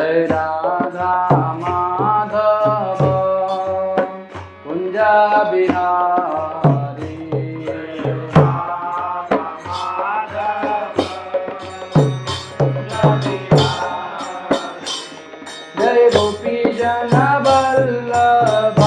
जय राधा माधव कुंजा बिहारी जय गोपी जन वल्लभ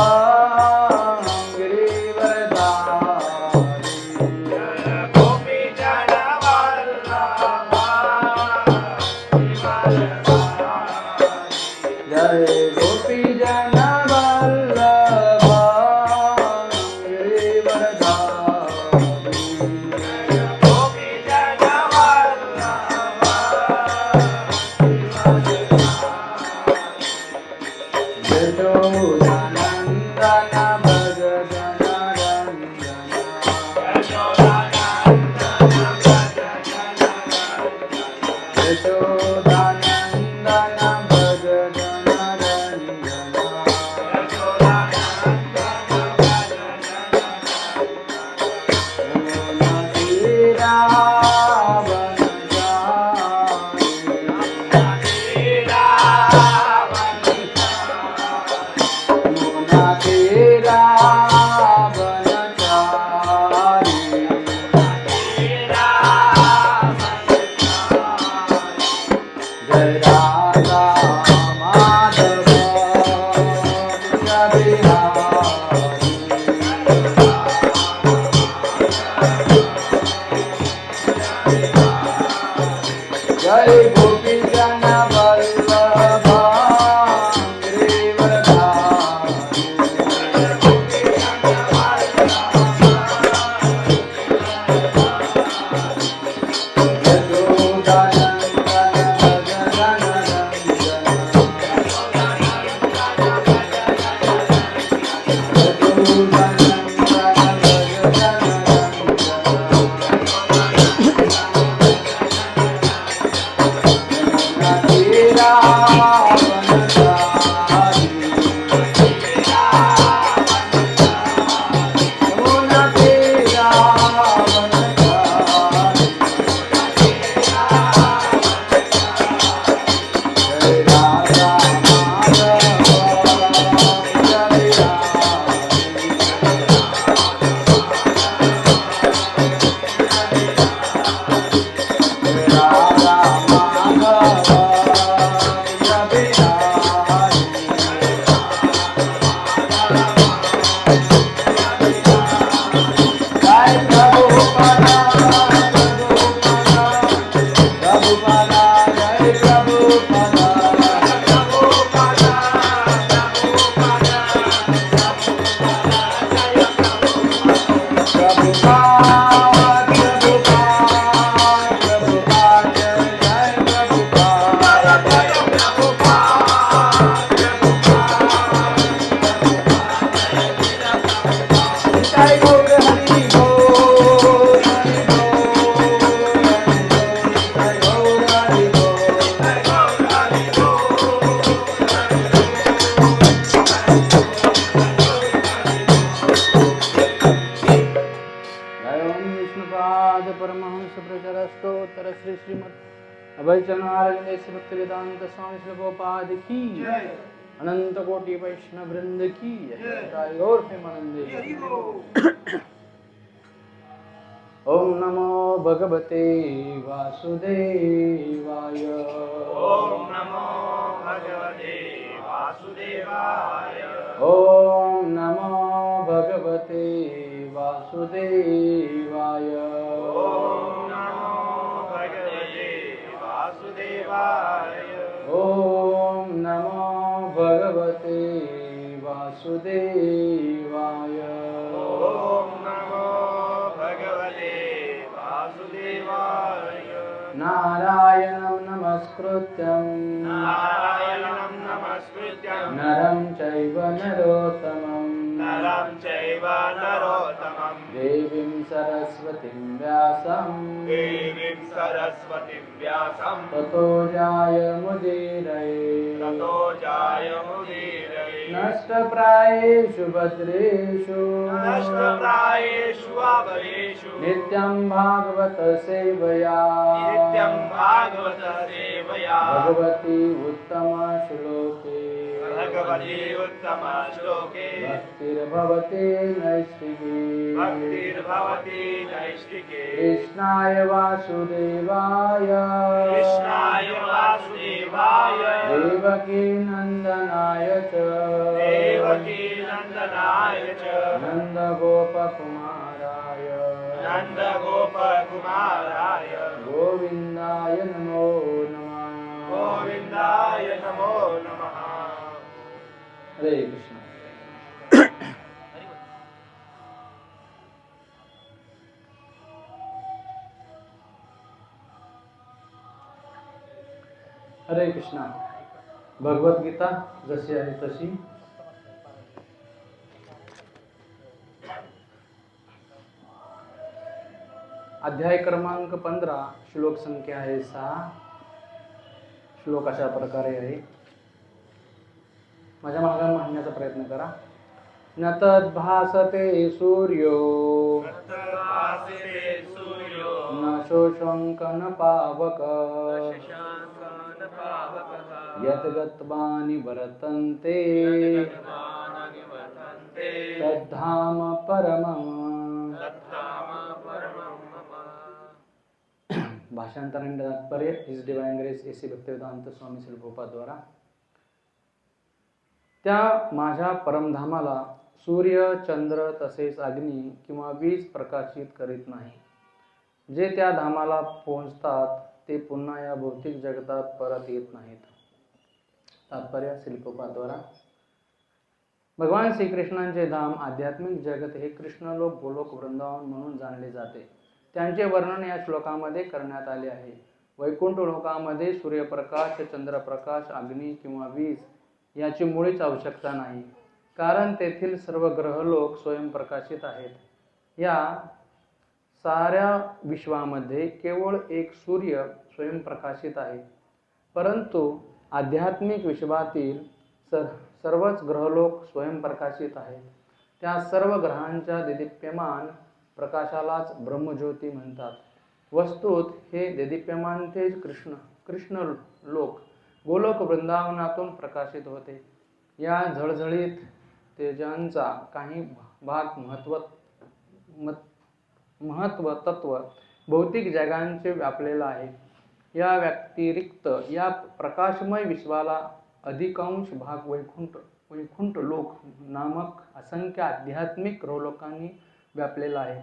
भक्तिवेदांत स्वामी श्री गोपाद की अनंत कोटि वैष्णव वृंद की और ओम नमो भगवते वासुदेवाय ओम नमो भगवते वासुदेवाय ओम नमो भगवते वासुदेवाय ओम नमो भगवते वासुदेवाय ओम नमो भगवते वासुदेवाय ओम नमो भगवते वासुदेवाय नारायणं नमस्कृत्यं नारायणं नमस्कृत्यं नरं चैव नरोत्तमं देवीं सरस्वतीं व्यासं ततो जायमुदीरये नष्टप्रायेषु भद्रेषु नष्टप्रायेषु अभयेषु नित्यं भागवत सेवया नित्यं भागवत सेवया भगवती उत्तम श्लोके भगवती उत्तम श्लोके भक्तिर्भवति नैष्ठिके भक्तिर्भवति नैष्ठिके कृष्णाय वासुदेवाय कृष्णाय वासुदेवाय देवकी नन्दनाय च देवकी नन्दनाय च नन्दगोपकुमाराय नन्दगोपकुमाराय गोविन्दाय नमो नमः गोविन्दाय नमो नमः हरे कृष्ण। हरे कृष्णा। भगवत गीता जशी आहे तशी अध्याय क्रमांक 15 श्लोक संख्या आहे 6। श्लोक अशा प्रकारे आहे, माझ्या मागे म्हणण्याचा प्रयत्न करा। न तद्भासते सूर्यो तद्भासते सूर्यो न शोषंक न पावक शशाङ्कन पावकः यत् गत्वा निवर्तन्ते वर्तन्ते तद्धाम परमम्। तद्धाम परमं मम। भाषांतर आणि तात्पर्य His Divine Grace A C Bhaktivedanta Swami Shri Prabhupada द्वारा। त्या माझ्या परमधामाला सूर्य, चंद्र तसेच अग्नी किंवा वीज प्रकाशित करीत नाही। जे त्या धामाला पोहोचतात ते पुन्हा या भौतिक जगतात परत येत नाहीत। तात्पर्य श्री प्रभुपाद द्वारा। भगवान श्रीकृष्णांचे धाम आध्यात्मिक जगत हे कृष्णलोक, गोलोक, वृंदावन म्हणून जाणले जाते। त्यांचे वर्णन या श्लोकामध्ये करण्यात आले आहे। वैकुंठ लोकामध्ये सूर्यप्रकाश, चंद्रप्रकाश, अग्नी किंवा वीज याची मुळीच आवश्यकता नाही, कारण तेथील सर्व ग्रहलोक स्वयंप्रकाशित आहेत। या साऱ्या विश्वामध्ये केवळ एक सूर्य स्वयंप्रकाशित आहे, परंतु आध्यात्मिक विश्वातील सर्वच ग्रहलोक स्वयंप्रकाशित आहेत। त्या सर्व ग्रहांच्या देदीप्यमान प्रकाशालाच ब्रह्मज्योती म्हणतात। वस्तुत हे देदीप्यमान तेज कृष्ण लोक गोलोक वृंदावनातून प्रकाशित होते। या झळझळीत तेजांचा काही भाग महत्त्व भौतिक जगांचे व्यापलेला आहे। या व्यतिरिक्त या प्रकाशमय विश्वाला अधिकांश भाग वैकुंठ लोक नामक असंख्य आध्यात्मिक ग्रहलोकांनी व्यापलेला आहे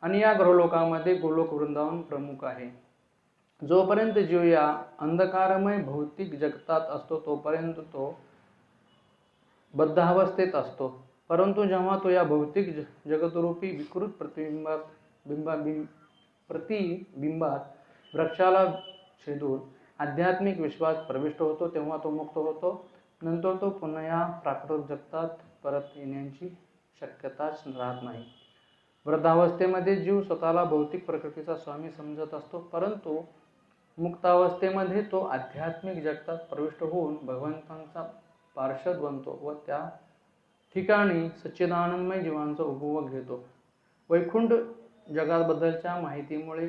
आणि या ग्रहलोकामध्ये गोलोक वृंदावन प्रमुख आहे। जोपर्यंत जीव या अंधकारमय भौतिक जगतात असतो तोपर्यंत तो बद्धावस्थेत असतो, परंतु जेव्हा तो या भौतिक जगतरूपी विकृत प्रतिबिंबात वृक्षाला छेदून आध्यात्मिक विश्वास प्रविष्ट होतो, तेव्हा तो मुक्त होतो। नंतर तो पुन्हा या प्राकृत जगतात परत येण्याची शक्यताच राहत नाही। वृद्धावस्थेमध्ये जीव स्वतःला भौतिक प्रकृतीचा स्वामी समजत असतो, परंतु मुक्तावस्थेमध्ये तो आध्यात्मिक जगतात प्रविष्ट होऊन भगवंतांचा पार्षद बनतो व त्या ठिकाणी सच्चिदानंदमय जीवांचा उपभोग घेतो। वैकुंठ जगाबद्दलच्या माहितीमुळे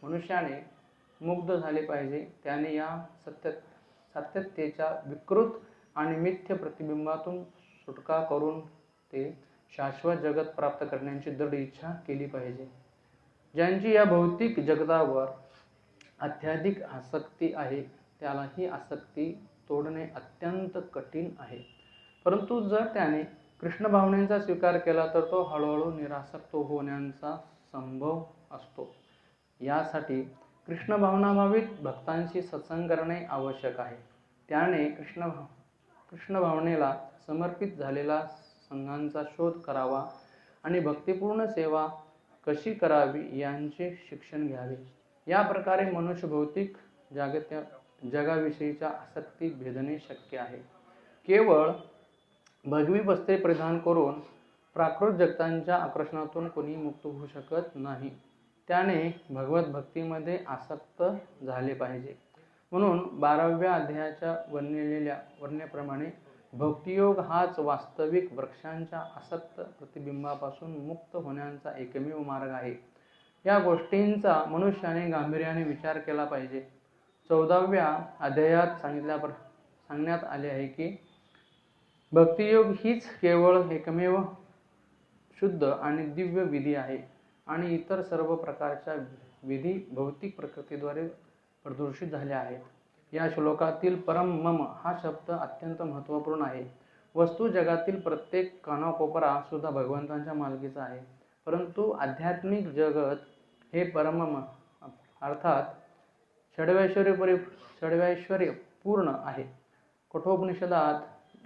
मनुष्याने मुग्ध झाले पाहिजे। त्याने या सातत्यतेच्या विकृत आणि मिथ्य प्रतिबिंबातून सुटका करून ते शाश्वत जगत प्राप्त करण्याची दृढ इच्छा केली पाहिजे। ज्यांची या भौतिक जगतावर अत्याधिक आसक्ती आहे त्याला ही आसक्ती तोडणे अत्यंत कठीण आहे, परंतु जर त्याने कृष्ण भावनेचा स्वीकार केला तर तो हळूहळू निरासक्त होण्याचा संभव असतो। यासाठी कृष्ण भावनाभावित भक्तांशी सत्संग करणे आवश्यक आहे। त्याने कृष्ण भावनेला समर्पित झालेला संघांचा शोध करावा आणि भक्तिपूर्ण सेवा कशी करावी यांचे शिक्षण घ्यावे। या प्रकारे मनुष्य भौतिक जगाविषयीच्या आसक्ती भेदणे शक्य आहे। केवळ भगवी वस्त्रे परिधान करून प्राकृत जगतांच्या आकर्षणातून कोणी मुक्त होऊ शकत नाही। त्याने भगवत भक्तीमध्ये आसक्त झाले पाहिजे। म्हणून 12व्या अध्यायाच्या वर्णिलेल्या वर्णेप्रमाणे भक्तियोग हाच वास्तविक वृक्षांच्या आसक्त प्रतिबिंबापासून मुक्त होण्याचा एकमेव मार्ग आहे. या गोष्टींचा मनुष्याने गांभीर्याने विचार केला पाहिजे. 14व्या अध्यायात सांगण्यात आले आहे की भक्तियोग हीच केवळ एकमेव शुद्ध आणि दिव्य विधी आहे आणि इतर सर्व प्रकारच्या विधी भौतिक प्रकृतीद्वारे प्रदूषित झाल्या आहेत. या श्लोकातील परम मम हा शब्द अत्यंत महत्त्वपूर्ण आहे. वस्तू जगातील प्रत्येक कानाकोपरा सुद्धा भगवंतांच्या मालकीचा आहे, परंतु आध्यात्मिक जगत हे परमम अर्थात षड्वैश्वर्य पूर्ण आहे. कठोपनिषदात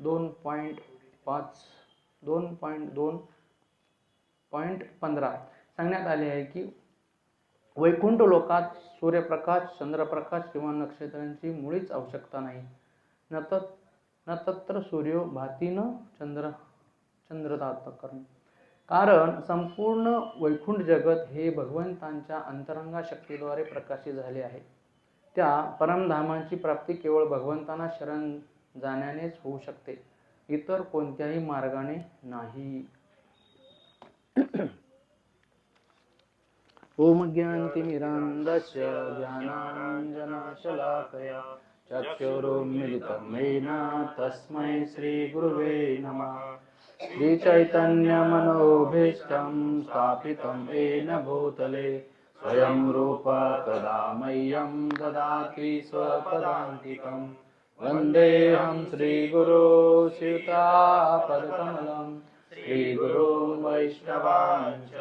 2.2.15 सांगण्यात आले आहे की वैकुंठ लोकात सूर्यप्रकाश, चंद्रप्रकाश किंवा नक्षत्रांची मुळीच आवश्यकता नाही. न तत्र सूर्यो भाती न चंद्रतातकर्म. कारण संपूर्ण वैकुंठ जगत हे भगवंतांच्या अंतरंगा शक्तीद्वारे प्रकाशित झाले आहे. त्या परमधामाची प्राप्ती केवळ भगवंतांना शरण जाण्यानेच होऊ शकते, इतर कोणत्याही मार्गाने नाही. ओम ज्ञानतिमिरान्धस्य ज्ञानाञ्जनशलाकया चक्षुरुन्मिलितं येन तस्मै श्रीगुरुवे नमः. श्रीचैतन्यमनोभीष्टं स्थापितं येन भूतले स्वयं रूप कदा मह्यं ददाति स्वपदान्तिकं. वन्देऽहं श्रीगुरो श्रीयुतापदकमलं श्रीगुरुं वैष्णवांश्च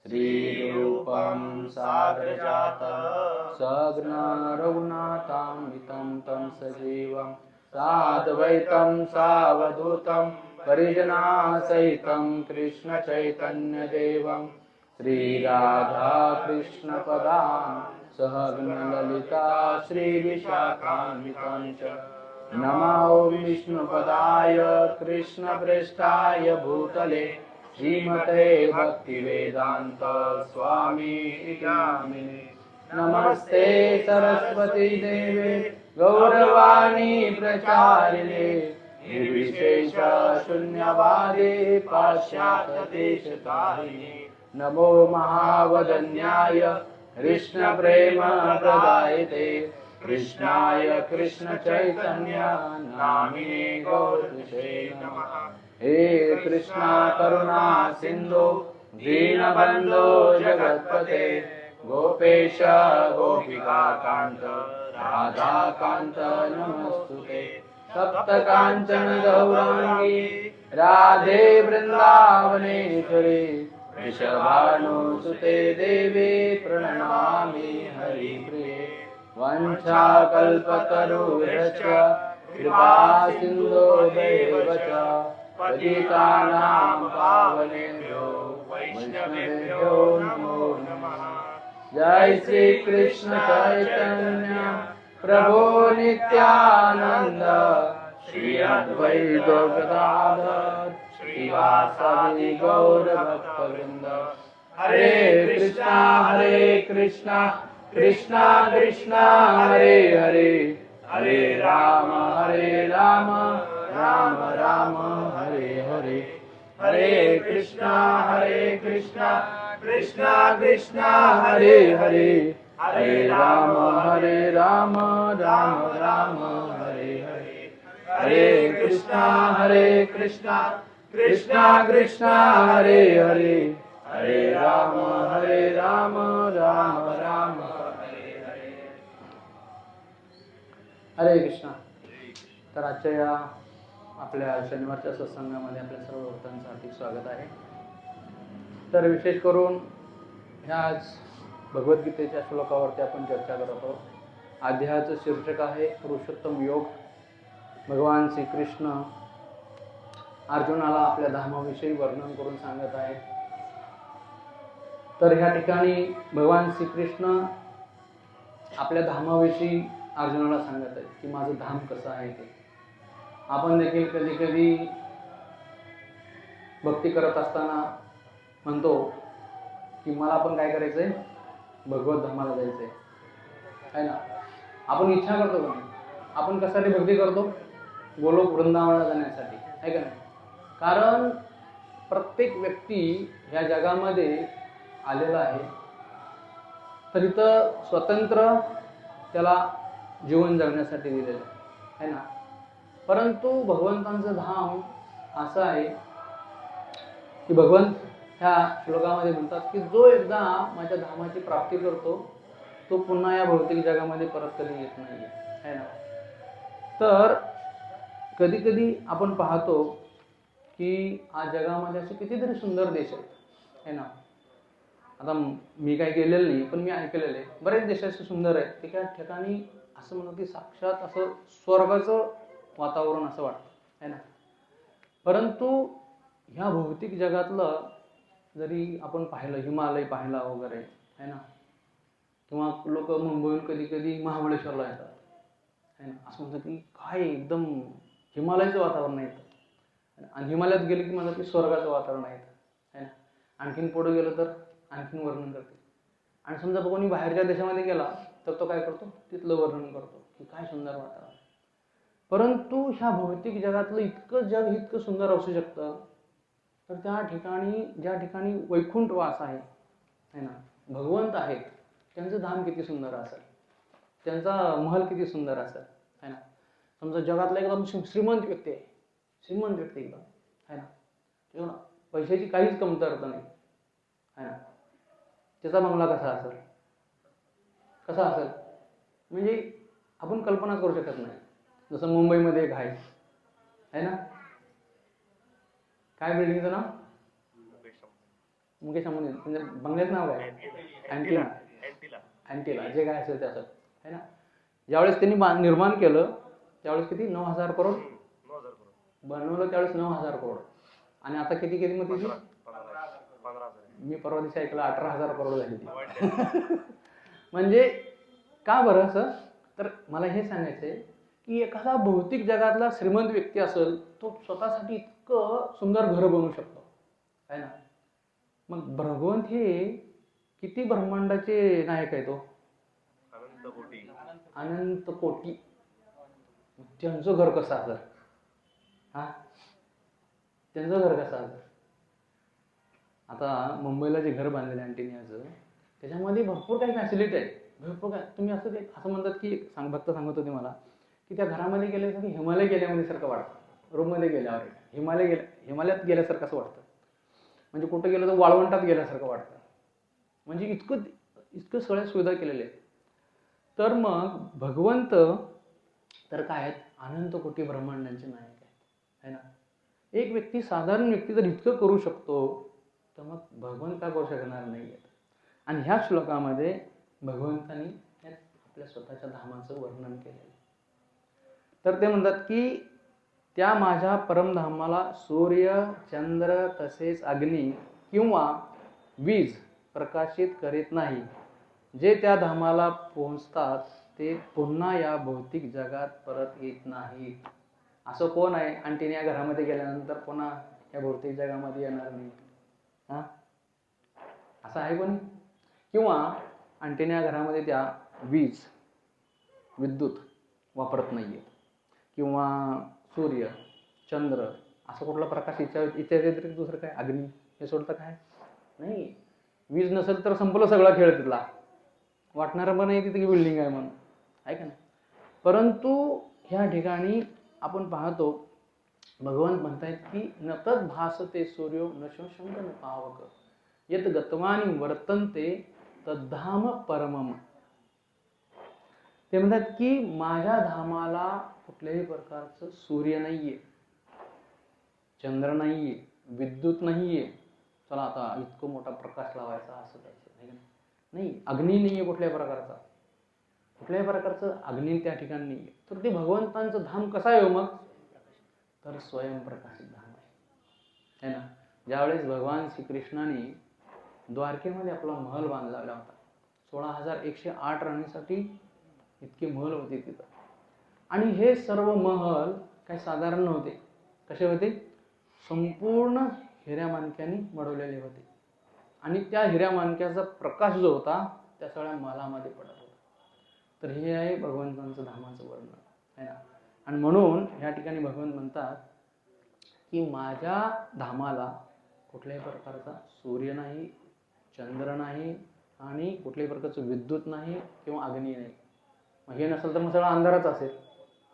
श्रीरूपं साग्रजातं सगुणा रघुनाथान्वितं तं सजीवं साद्वैतं सावधूतं परिजनासहितं कृष्णचैतन्यदेवं श्रीराधाकृष्णपदां सहगणललिता श्रीविशाखान्वितं च. नमो विष्णुपदाय कृष्णप्रेष्ठाय भूतले श्रीमते भक्तिवेदान्त स्वामी नामिने. नमस्ते सरस्वती देवे गौरवाणी प्रचारिणे निर्विशेष शून्यवादे पाश्चात्यदेशतारिणे. नमो महावदन्याय कृष्णप्रेमप्रदायते कृष्णाय कृष्णचैतन्य नामिने गौरविषे नमः. हे कृष्णा करुणा सिंधु दीनबंधो जगत्पते गोपेश गोपिकाकांत राधाकांत नमस्तुते. सप्तकांचन गौरांगी राधे वृंदावनेश्वरी वृषभानुसुते देवी प्रणमामि हरिप्रिये. वंशाकल्पतरुश्च कृपा सिन्धुभ्येव च पतितानां पावनेभ्यो वैष्णवेभ्यो नमो नमः. जय श्री कृष्ण चैतन्य प्रभु नित्यानंद श्री अद्वैत गदाधर श्रीवासादि गौर भक्तवृंद. हरे कृष्णा कृष्णा कृष्णा हरे हरे हरे राम राम राम हरे हरे. हरे कृष्णा कृष्णा कृष्णा हरे हरे हरे राम राम राम हरे हरे. हरे कृष्णा कृष्णा कृष्णा हरे हरे हरे राम राम राम हरे हरे. हरे कृष्णा. तर आजच्या या आपल्या शनिवारच्या सत्संगामध्ये आपल्या सर्व भक्तांसाठी स्वागत आहे. तर विशेष करून ह्याच भगवद्गीतेच्या श्लोकावरती आपण चर्चा करत आहोत. अध्यायाचं शीर्षक आहे पुरुषोत्तम योग. भगवान श्रीकृष्ण अर्जुनाला आपल्या धामाविषयी वर्णन करून सांगत आहे. तर ह्या ठिकाणी भगवान श्रीकृष्ण आपल्या धामाविषयी अर्जुनाला सांगत आहे की माझं धाम कसं आहे ते. आपण देखील कधी कधी भक्ती करत असताना म्हणतो की मला पण काय करायचंय, भगवत धामाला जायचंय, आहे ना. आपण इच्छा करतो का? आपण कशासाठी भक्ती करतो? गोलोक वृंदावनाला जाण्यासाठी, आहे का नाही? कारण प्रत्येक व्यक्ती ह्या जगामध्ये आलेला आहे, तर इथं स्वतंत्र त्याला जीवन जगण्यासाठी दिलेलं आहे ना. परंतु भगवंतांचं धाम असं आहे की भगवंत ह्या श्लोकामध्ये म्हणतात की जो एकदा माझ्या धामाची प्राप्ती करतो तो पुन्हा या भौतिक जगामध्ये परत कधी येत नाही आहे ना. तर कधी कधी आपण पाहतो की आज जगामध्ये असे कितीतरी सुंदर देश आहेत, है ना. आता मी काही केलेलं नाही, पण मी ऐकलेलं आहे बरेच देश असे सुंदर आहेत की त्या ठिकाणी असं म्हणतात की साक्षात असं स्वर्गाचं वातावरण असं वाटतं, है ना. परंतु ह्या भौतिक जगातलं जरी आपण पाहिलं, हिमालय पाहिला वगैरे, है ना, किंवा लोक मुंबईहून कधी कधी महाबळेश्वरला येतात, है ना, असं म्हणतात की काय एकदम हिमालयाचं वातावरण येतं, आणि हिमालयात गेले की म्हणतात की स्वर्गाचं वातावरण आहे, है ना. आणखीन पुढे गेलं तर आणखीन वर्णन करते. आणि समजा कोणी बाहेरच्या देशामध्ये गेला तर तो काय करतो, तिथलं वर्णन करतो की काय सुंदर वातावरण. परंतु ह्या भौतिक जगातलं इतकं जग इतकं सुंदर असू शकतं, तर त्या ठिकाणी ज्या ठिकाणी वैकुंठ वास आहे, है ना, भगवंत आहेत, त्यांचं धाम किती सुंदर असेल, त्यांचा महल किती सुंदर असेल, है ना. समजा जगातला एकदम श्रीमंत व्यक्ती आहे, श्रीमंत व्यक्ती एकदम, है ना, तेव्हा पैशाची काहीच कमतरता नाही, है ना, त्याचा बंगला कसा असेल, कसा असेल म्हणजे आपण कल्पना करू शकत नाही. जसं मुंबईमध्ये एक आहे ना, काय बिल्डिंगचं नाव, मुकेश अंबानी, म्हणजे बंगल्याचं नाव काय, अँटिला, अँटिला, जे काय असेल ते असेल, है ना. ज्यावेळेस त्यांनी निर्माण केलं त्यावेळेस किती 9,000 करोड बनवलं, त्यावेळेस 9,000 करोड, आणि आता किती किंमत त्याची, मी परवा दिवशी ऐकलं 18,000 करोड झाली ती. म्हणजे का बरं असं, तर मला हे सांगायचंय की एखादा भौतिक जगातला श्रीमंत व्यक्ती असेल तो स्वतःसाठी इतकं सुंदर घर बनवू शकतो, है ना. मग भगवंत हे किती ब्रह्मांडाचे नायक आहे, तो अनंत कोटी, त्यांचं घर कसं असेल, हा, त्यांचं घर कसं असेल. आता मुंबईला जे घर बांधलेलं आहे अँटिनियाचं, त्याच्यामध्ये भरपूर काही फॅसिलिटी आहे, भरपूर काय. तुम्ही असं म्हणतात की भक्त सांगत होते मला की त्या घरामध्ये गेल्यासाठी हिमालय गेल्यामध्ये सारखं वाटतं, रूममध्ये गेल्यावर हिमालयात गेल्यासारखं असं वाटतं, म्हणजे कुठं गेलं तर वाळवंटात गेल्यासारखं वाटतं, म्हणजे इतकं सगळ्या सुविधा केलेल्या आहेत. तर मग भगवंत तर काय आहेत, अनंत कोटी ब्रह्मांडांचे नायक आहेत, है ना. एक व्यक्ती, साधारण व्यक्ती जर इतकं करू शकतो तर मग भगवंत काय करू शकणार नाही आहेत. आणि ह्या श्लोकामध्ये भगवंतांनी आपल्या स्वतःच्या धामाचं वर्णन केलेलं. तर ते म्हणतात की त्या माझ्या परमधामाला सूर्य, चंद्र तसेच अग्नी किंवा वीज प्रकाशित करीत नाही. जे त्या धामाला पोहोचतात ते पुन्हा या भौतिक जगात परत येत नाहीत. असं कोण आहे अँटिनिया घरामध्ये गेल्यानंतर पुन्हा या भौतिक जगामध्ये येणार नाही, हा, असं आहे कोणी? किंवा अँटिनिया घरामध्ये त्या विद्युत वापरत नाहीये, किंवा सूर्य, चंद्र असं कुठला प्रकाश इच्छा व्यतिरिक्त दुसरं काय, अग्नी हे सोडतं काय नाही. वीज नसेल तर संपलं सगळा खेळ तिथला, वाटणारं पण नाही तिथे की बिल्डिंग आहे म्हणून, आहे का नाही. परंतु ह्या ठिकाणी आपण पाहतो भगवंत म्हणतायत की न तद भासते सूर्यो न शोषंक न पावक यत गतवानी वर्तन्ते तद्धाम परमम. ते म्हणतात की माझ्या धामाला कुठल्याही प्रकारचं सूर्य नाहीये, चंद्र नाहीये, विद्युत नाहीये, चला आता इतकं मोठा प्रकाश लावायचा असं तसं नाही, अग्नी नाहीये कुठल्याही प्रकारचं अग्नी त्या ठिकाणी नाहीये. तर ते भगवंतांचं धाम कसं आहे मग, तर स्वयंप्रकाशित धाम आहे ना. ज्यावेळेस भगवान श्रीकृष्णाने द्वारकेमध्ये आपला महल बांधलेला होता, 16,108 राहण्यासाठी इतके महल होते तिथं. आणि हे सर्व महल काही साधारण नव्हते, कसे होते, संपूर्ण हिऱ्या माणक्यांनी मढवलेले होते. आणि त्या हिऱ्या माणक्याचा प्रकाश जो होता त्या सगळ्या महलामध्ये पडत होता. तर हे आहे भगवंतांचं धामाचं वर्णन, है ना. आणि म्हणून या ठिकाणी भगवान म्हणतात की माझ्या धामाला कुठल्याही प्रकारचा सूर्य नाही, चंद्र नाही आणि कुठल्याही प्रकारचं विद्युत नाही किंवा अग्नी नाही. मग हे नसेल तर मग सगळं अंधारच असेल,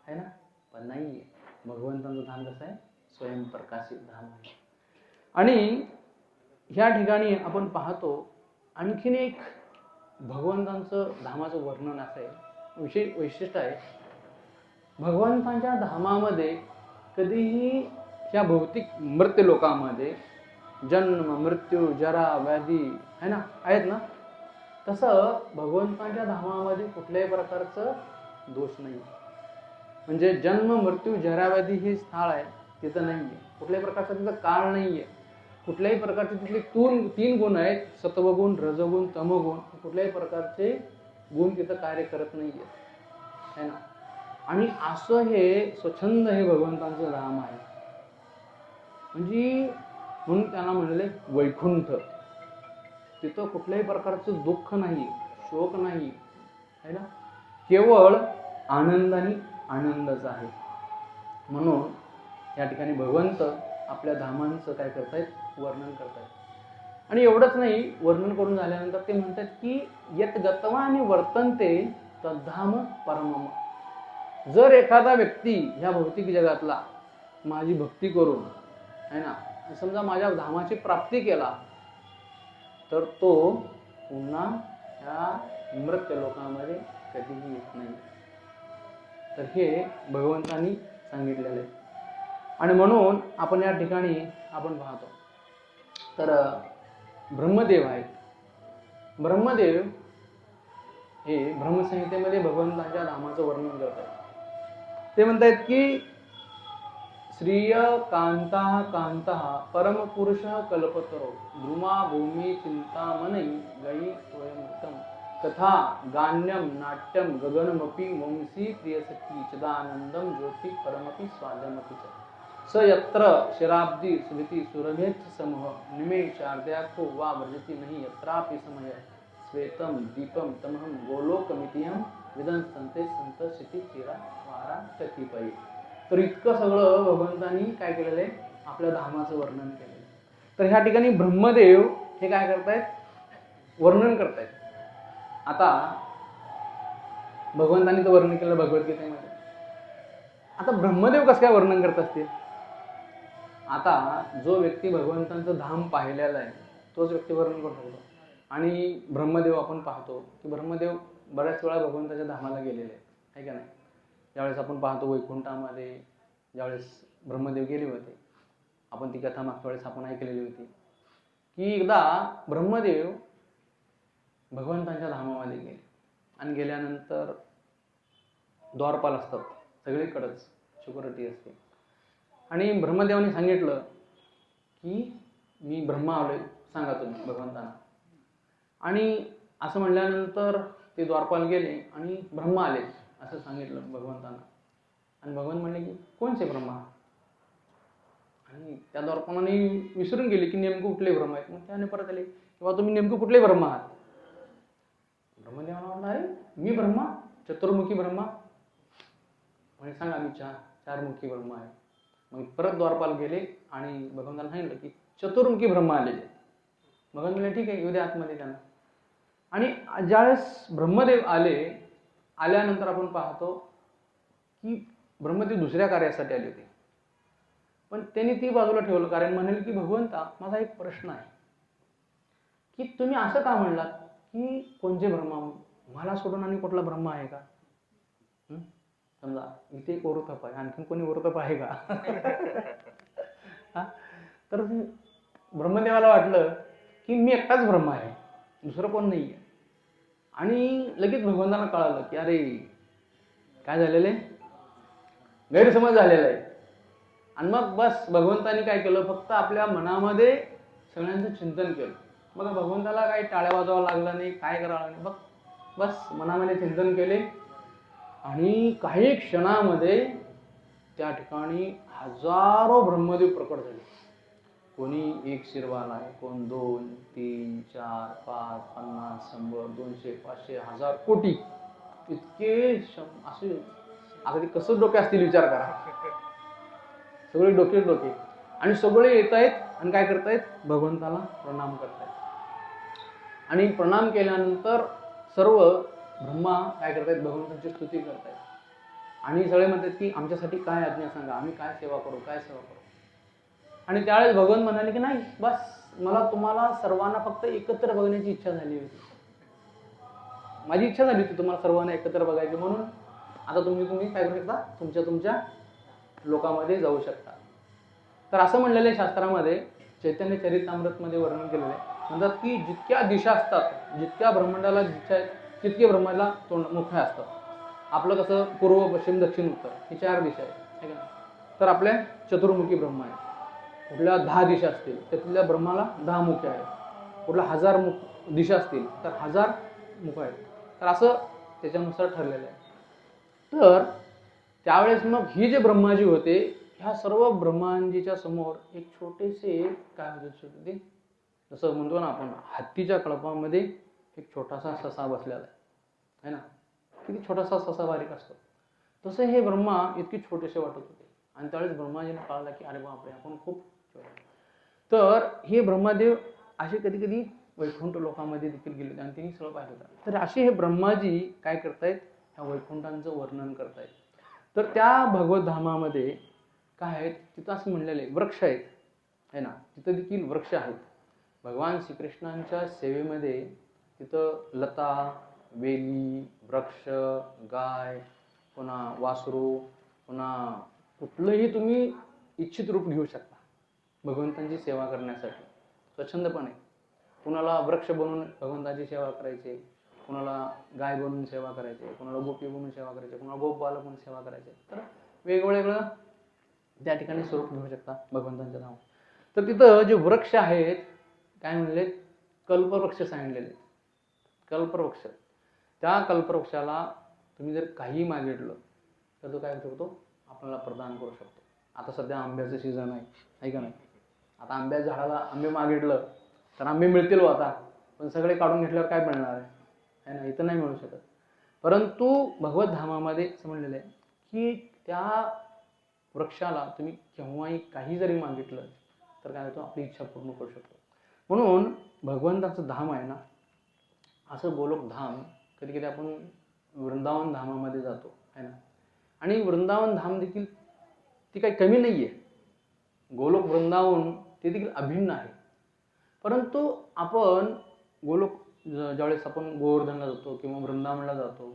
आहे ना? पण नाही आहे. भगवंतांचं धाम कसं आहे? स्वयंप्रकाशित धाम आहे. आणि ह्या ठिकाणी आपण पाहतो आणखीन एक भगवंतांचं धामाचं वर्णन असं आहे, वैशिष्ट्य आहे. भगवंतांच्या धामामध्ये कधीही ह्या भौतिक मृत्यू लोकांमध्ये जन्म, मृत्यू, जरा, व्याधी आहे ना, आहेत ना, तसं भगवंतांच्या धामामध्ये कुठल्याही प्रकारचं दोष नाही. म्हणजे जन्म, मृत्यू, जरा, व्याधी हे स्थळ आहे तिथं नाही आहे. कुठल्याही प्रकारचं तिथं काळ नाही आहे. कुठल्याही प्रकारचे तिथले तीन गुण आहेत, सत्वगुण, रजगुण, तमगुण. कुठल्याही प्रकारचे गुण तिथं कार्य करत नाही आहेत, है ना. आणि असं हे स्वच्छंद हे भगवंतांचं धाम आहे. म्हणजे म्हणून त्याला म्हणले वैकुंठ. तिथं कुठल्याही प्रकारचं दुःख नाही, शोक नाही, है ना. केवळ आनंद आणि आनंदच आहे. म्हणून या ठिकाणी भगवंत आपल्या धामांचं काय करतायत? वर्णन करतायत. आणि एवढंच नाही, वर्णन करून झाल्यानंतर ते म्हणतात की यत गत्वा आणि वर्तन्ते तद्धाम परमम. जर एखादा व्यक्ती ह्या भौतिक जगातला माझी भक्ती करून, है ना, समजा माझ्या धामाची प्राप्ती केला, तर तो पुन्हा ह्या मृत्यू लोकांमध्ये कधीही येत नाही. तर हे भगवंतांनी सांगितलेलं आहे. आणि म्हणून आपण या ठिकाणी आपण पाहतो तर ब्रह्मदेव आहेत. ब्रह्मदेव हे ब्रह्मसंहितेमध्ये भगवंतांच्या धामाचं वर्णन करतात. ते म्हणतात की श्रिय कांता कांता परमपुरुष कल्पतरो द्रुमा भूमी चिंतामणी गई स्वयंतम कथा गान्यम नाट्यम गगनमपि वंशी प्रियसखी चिदानंदम ज्योति परमपि स्वादमपि च स यत्र शिराब्दी सुभिति सुरभेच्छ समूह निमेषार्ध्याको वा व्रजति नहीं यत्रापि समय श्वेतम दीपम तमहम गोलोकमितिहम विदंसन्ते संत शिति चिरा वारा कतिपय. तर इतकं सगळं भगवंतांनी काय केलेलं आहे? आपल्या धामाचं वर्णन केलेलं आहे. तर ह्या ठिकाणी ब्रह्मदेव हे काय करतायत? वर्णन करतायत. आता भगवंतांनी तर वर्णन केलं भगवद्गीतेमध्ये. आता ब्रह्मदेव कसं काय वर्णन करत असतील? आता जो व्यक्ती भगवंतांचं धाम पाहिलेला आहे तोच व्यक्ती वर्णन करू शकतो. आणि ब्रह्मदेव आपण पाहतो की ब्रह्मदेव बऱ्याच वेळा भगवंताच्या धामाला गेलेले आहेत, आहे का नाही. ज्यावेळेस आपण पाहतो वैकुंठामध्ये ज्यावेळेस ब्रह्मदेव गेले होते, आपण ती कथा मागच्या वेळेस आपण ऐकलेली होती की एकदा ब्रह्मदेव भगवंतांच्या धामामध्ये गेले आणि गेल्यानंतर द्वारपाल असतात सगळीकडेच, सिक्युरिटी असते. आणि ब्रह्मदेवाने सांगितलं की मी ब्रह्मा आलोय, सांगा तुम्ही भगवंतांना. आणि असं म्हणल्यानंतर ते द्वारपाल गेले आणि ब्रह्मा आले असं सांगितलं भगवंतांना. आणि भगवान म्हणले की कोणचे ब्रह्मा? आणि त्या द्वारपालाने विसरून गेले की नेमकं कुठले ब्रह्मा आहेत. मग त्याने परत आले किंवा तुम्ही नेमकं कुठले ब्रह्मा आहात? ब्रह्मदेवाला म्हणलं अरे मी ब्रह्मा, चतुर्मुखी ब्रह्मा. म्हणजे सांगा मी चारमुखी ब्रह्मा आहे. मग परत द्वारपाल गेले आणि भगवंतांना सांगितलं की चतुर्मुखी ब्रह्मा आलेले. भगवान म्हणले ठीक आहे, येऊ दे आतमध्ये त्यांना. आणि ज्यावेळेस ब्रह्मदेव आल्यानंतर आपण पाहतो की ब्रह्मदेव दुसऱ्या कार्यासाठी आले होते, पण त्यांनी ती बाजूला ठेवलं. कारण म्हणाले की भगवंता माझा एक प्रश्न आहे की तुम्ही असं का म्हणलात की कोणते ब्रह्मा? मला सोडून आणि कुठला ब्रह्मा आहे का? समजा इथे एक ओरोथप आहे, आणखीन कोणी ओरोथप आहे का? तर ब्रह्मदेवाला वाटलं की मी एकटाच ब्रह्मा आहे, दुसरं कोण नाही आहे. आणि लगेच भगवंतांना कळालं की अरे काय झालेलं आहे, गैरसमज झालेला आहे. आणि मग बस भगवंतांनी काय केलं, फक्त आपल्या मनामध्ये सगळ्यांचं चिंतन केलं. मग भगवंताला काही टाळ्या वाजवावं लागलं नाही, काय करावं लागलं नाही. बस मनामध्ये चिंतन केले आणि काही क्षणामध्ये त्या ठिकाणी हजारो ब्रह्मदेव प्रकट झाले. कोणी एक शिरवाला आहे, कोण 2, 3, 4, 5, 50, 100, 200, 500, 1000, कोटी इतके असे आता ते कसं डोके असतील विचार करा. सगळे डोके आणि सगळे येत आहेत आणि काय करतायत, भगवंताला प्रणाम करतायत. आणि प्रणाम केल्यानंतर सर्व ब्रह्मा काय करतायत, भगवंताची स्तुती करतायत. आणि सगळे म्हणतात की आमच्यासाठी काय आज्ञा सांगा, आम्ही काय सेवा करू. आणि त्यावेळेस भगवंत म्हणाले की नाही, बस मला तुम्हाला सर्वांना फक्त एकत्र बघण्याची इच्छा झाली होती. माझी इच्छा झाली होती तुम्हाला सर्वांना एकत्र बघायची, म्हणून आता तुम्ही काय करू शकता, तुमच्या लोकांमध्ये जाऊ शकता. तर असं म्हणलेलं आहे शास्त्रामध्ये, चैतन्य चरितामृतमध्ये वर्णन केलेलं आहे. म्हणतात की जितक्या दिशा असतात, जितक्या ब्रह्मांडाला दिशा आहेत, तितके ब्रह्माला मुख्य असतात. आपलं कसं पूर्व पश्चिम दक्षिण उत्तर ही 4 दिशा आहेत, तर आपल्या चतुर्मुखी ब्रह्मा आहे. कुठल्या 10 दिशा असतील त्यातल्या ब्रह्माला 10 मुख्य आहेत. कुठल्या 1000 दिशा असतील तर 1000 मुख आहेत. तर असं त्याच्यानुसार ठरलेलं आहे. तर त्यावेळेस मग ही जे ब्रह्माजी होते, ह्या सर्व ब्रह्मांजीच्या समोर एक छोटेसे काय होते ते, जसं म्हणतो ना आपण हत्तीच्या कळपामध्ये एक छोटासा ससा बसलेला आहे ना, किती छोटासा ससा बारीक असतो, तसं हे ब्रह्मा इतके छोटेसे वाटत होते. आणि त्यावेळेस ब्रह्माजीने कळलं की अरे बापरे, आपण खूप छोटे. तर हे ब्रह्मादेव असे कधी कधी वैकुंठ लोकांमध्ये देखील गेले होते आणि त्यांनी सगळं पाहिलं होतं. तर असे हे ब्रह्माजी काय करतायत, ह्या वैकुंठांचं वर्णन करतायत. तर त्या भगवत धामामध्ये काय आहेत, तिथं असं म्हणलेलं आहे, वृक्ष आहेत है ना, तिथं देखील वृक्ष आहेत. भगवान श्रीकृष्णांच्या सेवेमध्ये तिथं लता, वेली, वृक्ष, गाय, पुन्हा वासरू, पुन्हा कुठलंही तुम्ही इच्छित रूप घेऊ शकता भगवंतांची सेवा करण्यासाठी स्वच्छंदपणे. कुणाला वृक्ष बनवून भगवंताची सेवा करायची, कुणाला गाय बनवून सेवा करायची, कुणाला गोपी बनवून सेवा करायची, कुणाला गोपबालक म्हणून सेवा करायची. तर वेगवेगळं त्या ठिकाणी स्वरूप घेऊ शकता भगवंतांच्या नाव. तर तिथं जे वृक्ष आहेत काय म्हणले, कल्पवृक्ष सांगितलेले. कल्पवृक्ष, त्या कल्पवृक्षाला तुम्ही जर काही मागितलं तर तो काय करू शकतो, आपल्याला प्रदान करू शकतो. आता सध्या आंब्याचं सीझन आहे का नाही. आता आंब्याच्या झाडाला आंबे मागितलं तर आंबे मिळतील आता, पण सगळे काढून घेतल्यावर काय मिळणार आहे ना, इथं नाही मिळू शकत. परंतु भगवत धामामध्ये असं म्हणलेलं आहे की त्या वृक्षाला तुम्ही केव्हाही काही जरी मागितलं तर काय होतं, आपली इच्छा पूर्ण करू शकतो. म्हणून भगवंताचं धाम आहे ना, असं गोलोक धाम. कधी कधी आपण वृंदावन धामामध्ये जातो आहे ना, आणि वृंदावन धाम देखील ती काही कमी नाही आहे. गोलोक वृंदावन ते देखील अभिन्न आहे. परंतु आपण गोलोक ज्यावेळेस आपण गोवर्धनला जातो किंवा वृंदावनला जातो,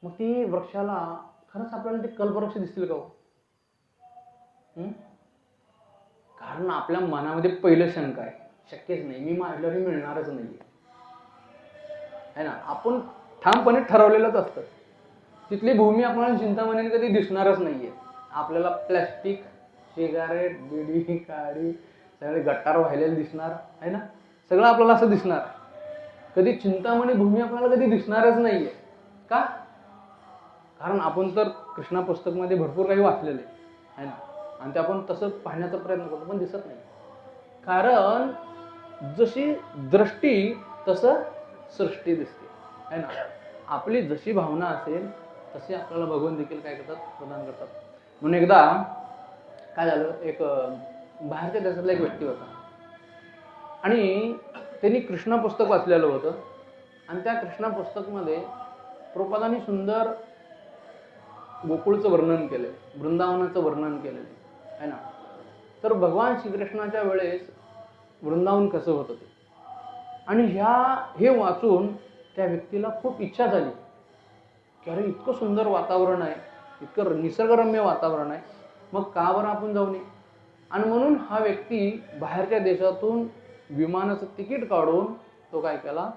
मग ती वृक्षाला खरंच आपल्याला ते कल्पवृक्ष दिसतील का हो? कारण आपल्या मनामध्ये पहिलं शंका आहे, शक्यच नाही, मी मागल्यावरही मिळणारच नाही आहे ना. आपण ठामपणे ठरवलेलंच असतं, तिथली भूमी आपल्याला चिंतामणीने कधी दिसणारच नाहीये. आपल्याला प्लॅस्टिक, सिगारेट, बिडी, काडी सगळे गट्टार व्हायलेले दिसणार आहे ना, सगळं आपल्याला असं दिसणार. कधी चिंतामणी भूमी आपल्याला कधी दिसणारच नाहीये. का? कारण आपण तर कृष्णा पुस्तकमध्ये भरपूर काही वाचलेलं आहे ना, आणि ते आपण तसं पाहण्याचा प्रयत्न करतो पण दिसत नाही. कारण जशी दृष्टी तसं सृष्टी दिसते आहे ना. आपली जशी भावना असेल तसे आपल्याला भगवान देखील काय करतात, प्रदान करतात. म्हणून एकदा काय झालं, एक बाहेरच्या देशातला एक व्यक्ती होता आणि त्यांनी कृष्णा पुस्तक वाचलेलं होतं. आणि त्या कृष्णा पुस्तकमध्ये प्रभुपादांनी सुंदर गोकुळचं वर्णन केलंय, वृंदावनाचं वर्णन केलेलं आहे ना. तर भगवान श्रीकृष्णाच्या वेळेस वृंदावन कसं होतं ते, आणि हे वाचून त्या व्यक्तीला खूप इच्छा झाली की अरे इतकं सुंदर वातावरण आहे, इतकं निसर्गरम्य वातावरण आहे, मग का बरं आपण जाऊ नये. आणि म्हणून हा व्यक्ती बाहेरच्या देशातून विमानाचं तिकीट काढून तो काय केला,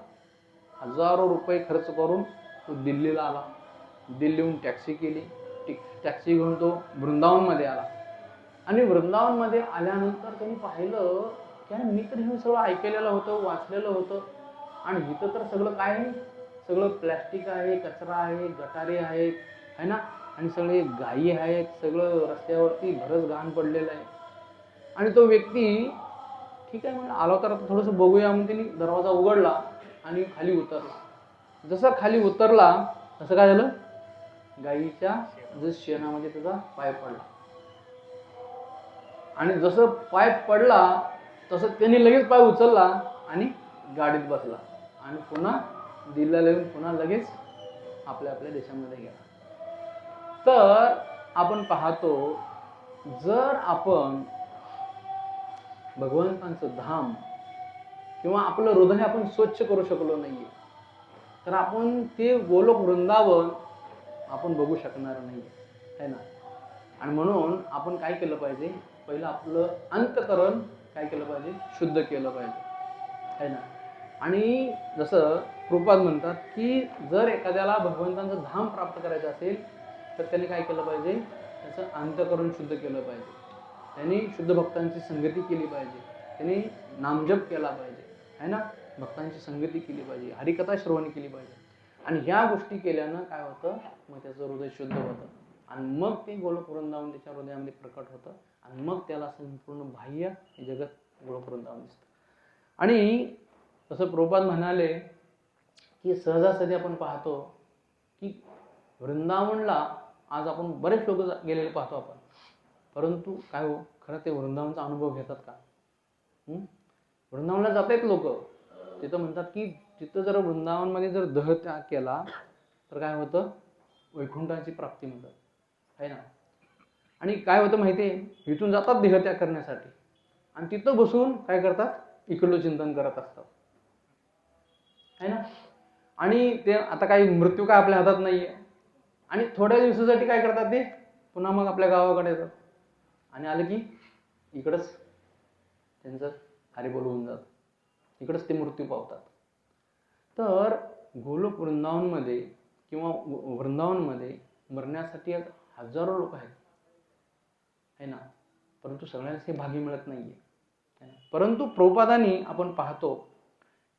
हजारो रुपये खर्च करून तो दिल्लीला आला. दिल्लीहून टॅक्सी केली, टॅक्सी घेऊन तो वृंदावनमध्ये आला. आणि वृंदावनमध्ये आल्यानंतर त्यांनी पाहिलं की मी तर हे सगळं ऐकलेलं होतं, वाचलेलं होतं, आणि इथं तर सगळं काय आहे, सगळं प्लॅस्टिक आहे, कचरा आहे, गटारे आहेत है ना, आणि सगळे गायी आहेत, सगळं रस्त्यावरती भरस घाण पडलेलं आहे. आणि तो व्यक्ती ठीक आहे म्हणजे आला तर थोडंसं बघूया म्हणून त्यांनी दरवाजा उघडला आणि खाली उतरला. जसं खाली उतरला तसं काय झालं, गायीच्या जसं शेणामध्ये त्याचा पाय पडला आणि जसं पाय पडला तसं त्यांनी लगेच पाय उचलला आणि गाडीत बसला आणि पुन्हा दिल्लीला येऊन पुन्हा लगेच आपल्या आपल्या देशामध्ये गेला. तर आपण पाहतो, जर आपण भगवंतांचं धाम किंवा आपलं हृदय आपण स्वच्छ करू शकलो नाहीये, तर आपण ते गोलोक वृंदावन आपण बघू शकणार नाही, है ना. आणि म्हणून आपण काय केलं पाहिजे, पहिलं आपलं अंतःकरण काय केलं पाहिजे, शुद्ध केलं पाहिजे, है ना. आणि जसं प्रभुपाद म्हणतात की जर एखाद्याला भगवंतांचं धाम प्राप्त करायचं असेल तर त्याने काय केलं पाहिजे, त्याचं अंतःकरण शुद्ध केलं पाहिजे, त्यांनी शुद्ध भक्तांची संगती केली पाहिजे, त्यांनी नामजप केला पाहिजे, है ना, भक्तांची संगती केली पाहिजे, हरिकथा श्रवण केली पाहिजे. आणि ह्या गोष्टी केल्यानं काय होतं, मग त्याचं हृदय शुद्ध होतं आणि मग ते गोलोक वृंदावन त्याच्या हृदयामध्ये प्रकट होतं आणि मग त्याला संपूर्ण बाह्य जगत गोलोक वृंदावन दिसतं. आणि तसं प्रभुपाद म्हणाले की सहजासहजी आपण पाहतो की वृंदावनला आज आपण बरेच लोक गेलेले पाहतो आपण, परंतु काय हो, खरं ते वृंदावनचा अनुभव घेतात का? वृंदावनला जात आहेत लोक, तिथं म्हणतात की तिथं जर वृंदावनमध्ये जर देहत्याग केला तर काय होतं, वैकुंठाची प्राप्ती म्हणतात, है ना. आणि काय होतं माहिती आहे, इथून जातात देहत्याग करण्यासाठी आणि तिथं बसून काय करतात, इकडलं चिंतन करत असतात, है ना. आणि ते आता काही मृत्यू काय आपल्या हातात नाहीये आणि थोड्या दिवसासाठी काय करतात, ते पुन्हा मग आपल्या गावाकडे येतात आणि आलं की इकडंच त्यांचं हरिबोल होऊन जातं, इकडंच ते मृत्यू पावतात. तर गोलोक वृंदावनमध्ये किंवा वृंदावनमध्ये मरण्यासाठी हजारो लोक आहेत, है ना, परंतु सगळ्यांना हे भाग्य मिळत नाहीये. परंतु प्रभुपादांनी आपण पाहतो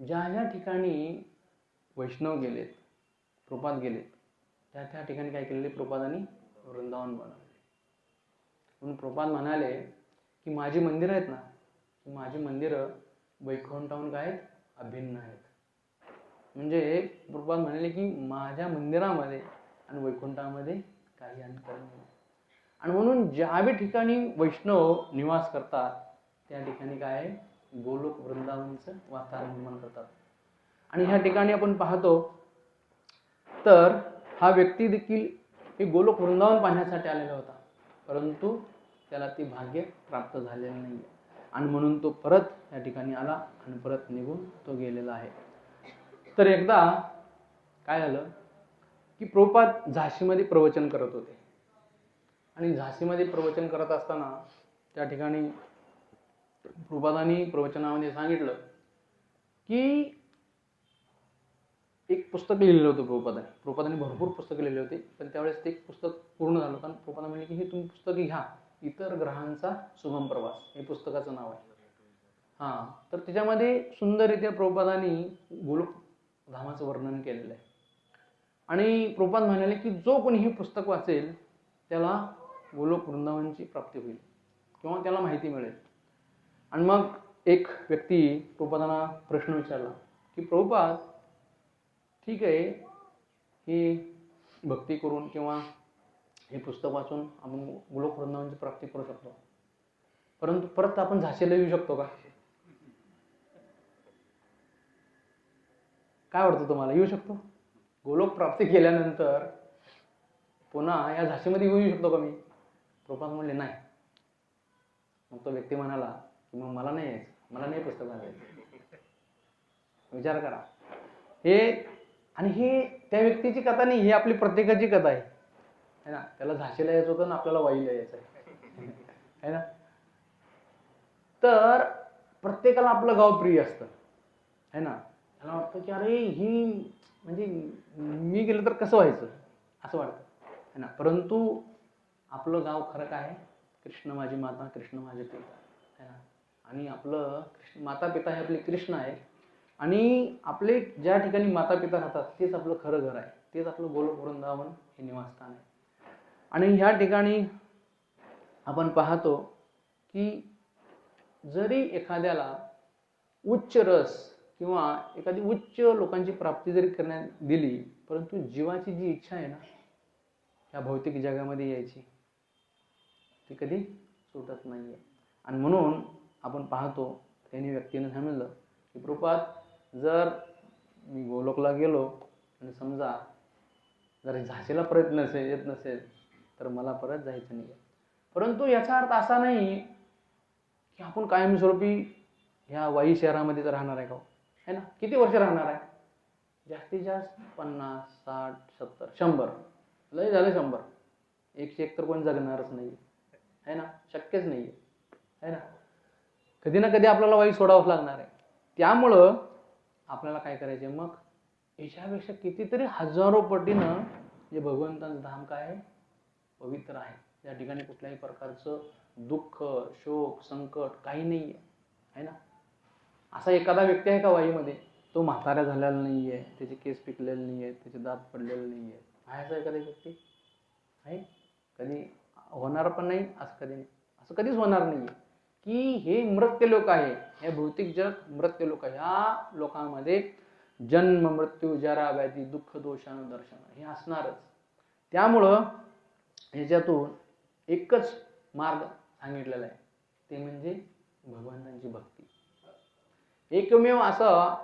ज्या ज्या ठिकाणी वैष्णव गेलेत, प्रभुपाद गेलेत, त्या ठिकाणी काय केलेले, प्रभुपादांनी वृंदावन बनवले. म्हणून प्रभुपाद म्हणाले की माझी मंदिरं आहेत ना, माझी मंदिरं वैकुंठाहून काय आहेत, अभिन्न आहेत. म्हणजे प्रभुपाद म्हणाले की माझ्या मंदिरामध्ये आणि वैकुंठामध्ये काही अंतर नाही. आणि म्हणून ज्या ठिकाणी वैष्णव निवास करतात त्या ठिकाणी काय आहे, गोलोक वृंदावनचं वातावरण निर्माण करतात. आणि ह्या ठिकाणी आपण पाहतो तर हा व्यक्ती देखील हे गोलोक वृंदावन पाहण्यासाठी आलेला होता, परंतु त्याला ती भाग्य प्राप्त झालेलं नाही आणि म्हणून तो परत या ठिकाणी आला आणि परत निघून तो गेलेला आहे. तर एकदा काय झालं की प्रभुपाद झाशीमध्ये प्रवचन करत होते आणि झाशीमध्ये प्रवचन करत असताना त्या ठिकाणी प्रभुपादांनी प्रवचनामध्ये सांगितलं की एक पुस्तक लिहिलेलं होतं प्रभुपादांनी भरपूर पुस्तकं लिहिली होती, पण त्यावेळेस ते एक पुस्तक पूर्ण झालं होतं आणि प्रभुपाद म्हणले की हे तुम्ही पुस्तक घ्या, इतर ग्रहांचा सुगम प्रवास हे पुस्तकाचं नाव आहे. हां, तर त्याच्यामध्ये सुंदररित्या प्रभुपादांनी गोलोक धामाचं वर्णन केलेलं आहे. आणि प्रभुपाद म्हणाले की जो कोणी हे पुस्तक वाचेल त्याला गोलोक वृंदावनची प्राप्ती होईल किंवा त्याला माहिती मिळेल. आणि मग एक व्यक्ती प्रभुपादांना प्रश्न विचारला की प्रभुपाद, ठीक आहे, ही भक्ती करून किंवा हे पुस्तक वाचून आपण गोलोक वृंदावनची प्राप्ती करू शकतो, परंतु परत आपण झाशीला येऊ शकतो का? काय वाटतं तुम्हाला, येऊ शकतो? गोलोक प्राप्ती केल्यानंतर पुन्हा या झाशीमध्ये येऊ शकतो का मी? प्रभुपाद म्हणले नाही. मग तो व्यक्ती म्हणाला की मग मला नाही यायचं, मला नाही पुस्तक वाचायचं. विचार करा, हे आणि हे त्या व्यक्तीची कथा नाही, ही आपली प्रत्येकाची कथा आहे, है ना. त्याला झाशीला यायचं होतं ना, आपल्याला वाईला यायचं आहे ना. तर प्रत्येकाला आपलं गाव प्रिय असतं, है ना. त्याला वाटतं की अरे ही म्हणजे मी गेलं तर कसं व्हायचं असं वाटतं, है ना. परंतु आपलं गाव खरं काय आहे, कृष्ण माझी माता, कृष्ण माझे पिता, है ना. आणि आपलं माता पिता हे आपले कृष्ण आहे आणि आपले ज्या ठिकाणी माता पिता राहतात तेच आपलं खरं घर आहे, तेच आपलं गोलोक वृंदावन हे निवासस्थान आहे. आणि ह्या ठिकाणी आपण पाहतो की जरी एखाद्याला उच्च रस किंवा एखादी उच्च लोकांची प्राप्ती जरी करण्यात दिली, परंतु जीवाची जी इच्छा आहे ना ह्या भौतिक जगामध्ये यायची ती कधी सुटत नाही आहे. आणि म्हणून आपण पाहतो त्यांनी व्यक्तीने सांगितलं की प्रभुपाद जर मी गोलोकला गेलो आणि समजा जर झाशीला प्रयत्न नसेल येत नसेल तर मला परत जायचं नाही. परंतु याचा अर्थ असा नाही की आपण कायमस्वरूपी ह्या वाई शहरामध्येच राहणार आहे का, है ना. किती वर्ष राहणार आहे, जास्तीत जास्त 50, 60, 70, 100, लय झालं 100. 101 तर कोण जगणारच नाही, है ना, शक्यच नाही आहे ना. कधी ना कधी आपल्याला वाई सोडावंच लागणार आहे. त्यामुळं आपल्याला काय करायचे मग, याच्यापेक्षा कितीतरी हजारो पटीनं जे भगवंताचं धाम काय आहे, पवित्र आहे. या ठिकाणी कुठल्याही प्रकारचं दुःख, शोक, संकट काही नाही आहे ना. असा एखादा व्यक्ती आहे का वाईमध्ये, तो म्हातारा झालेला नाही आहे, त्याचे केस पिकलेले नाही आहेत, त्याचे दात पडलेले नाही आहेत, आहे असा एखादा व्यक्ती आहे? कधी होणार पण नाही, असं कधी नाही, असं कधीच होणार नाही आहे की हे मृत्य लोक आहे, हे भौतिक जग मृत्य लोक आहे. ह्या लोकांमध्ये जन्म, मृत्यू, जरा, व्याधी, दुःख, दोषानु दर्शन हे असणारच. त्यामुळं ह्याच्यातून एकच मार्ग सांगितलेला आहे, ते म्हणजे भगवंतांची भक्ती. एकमेव असं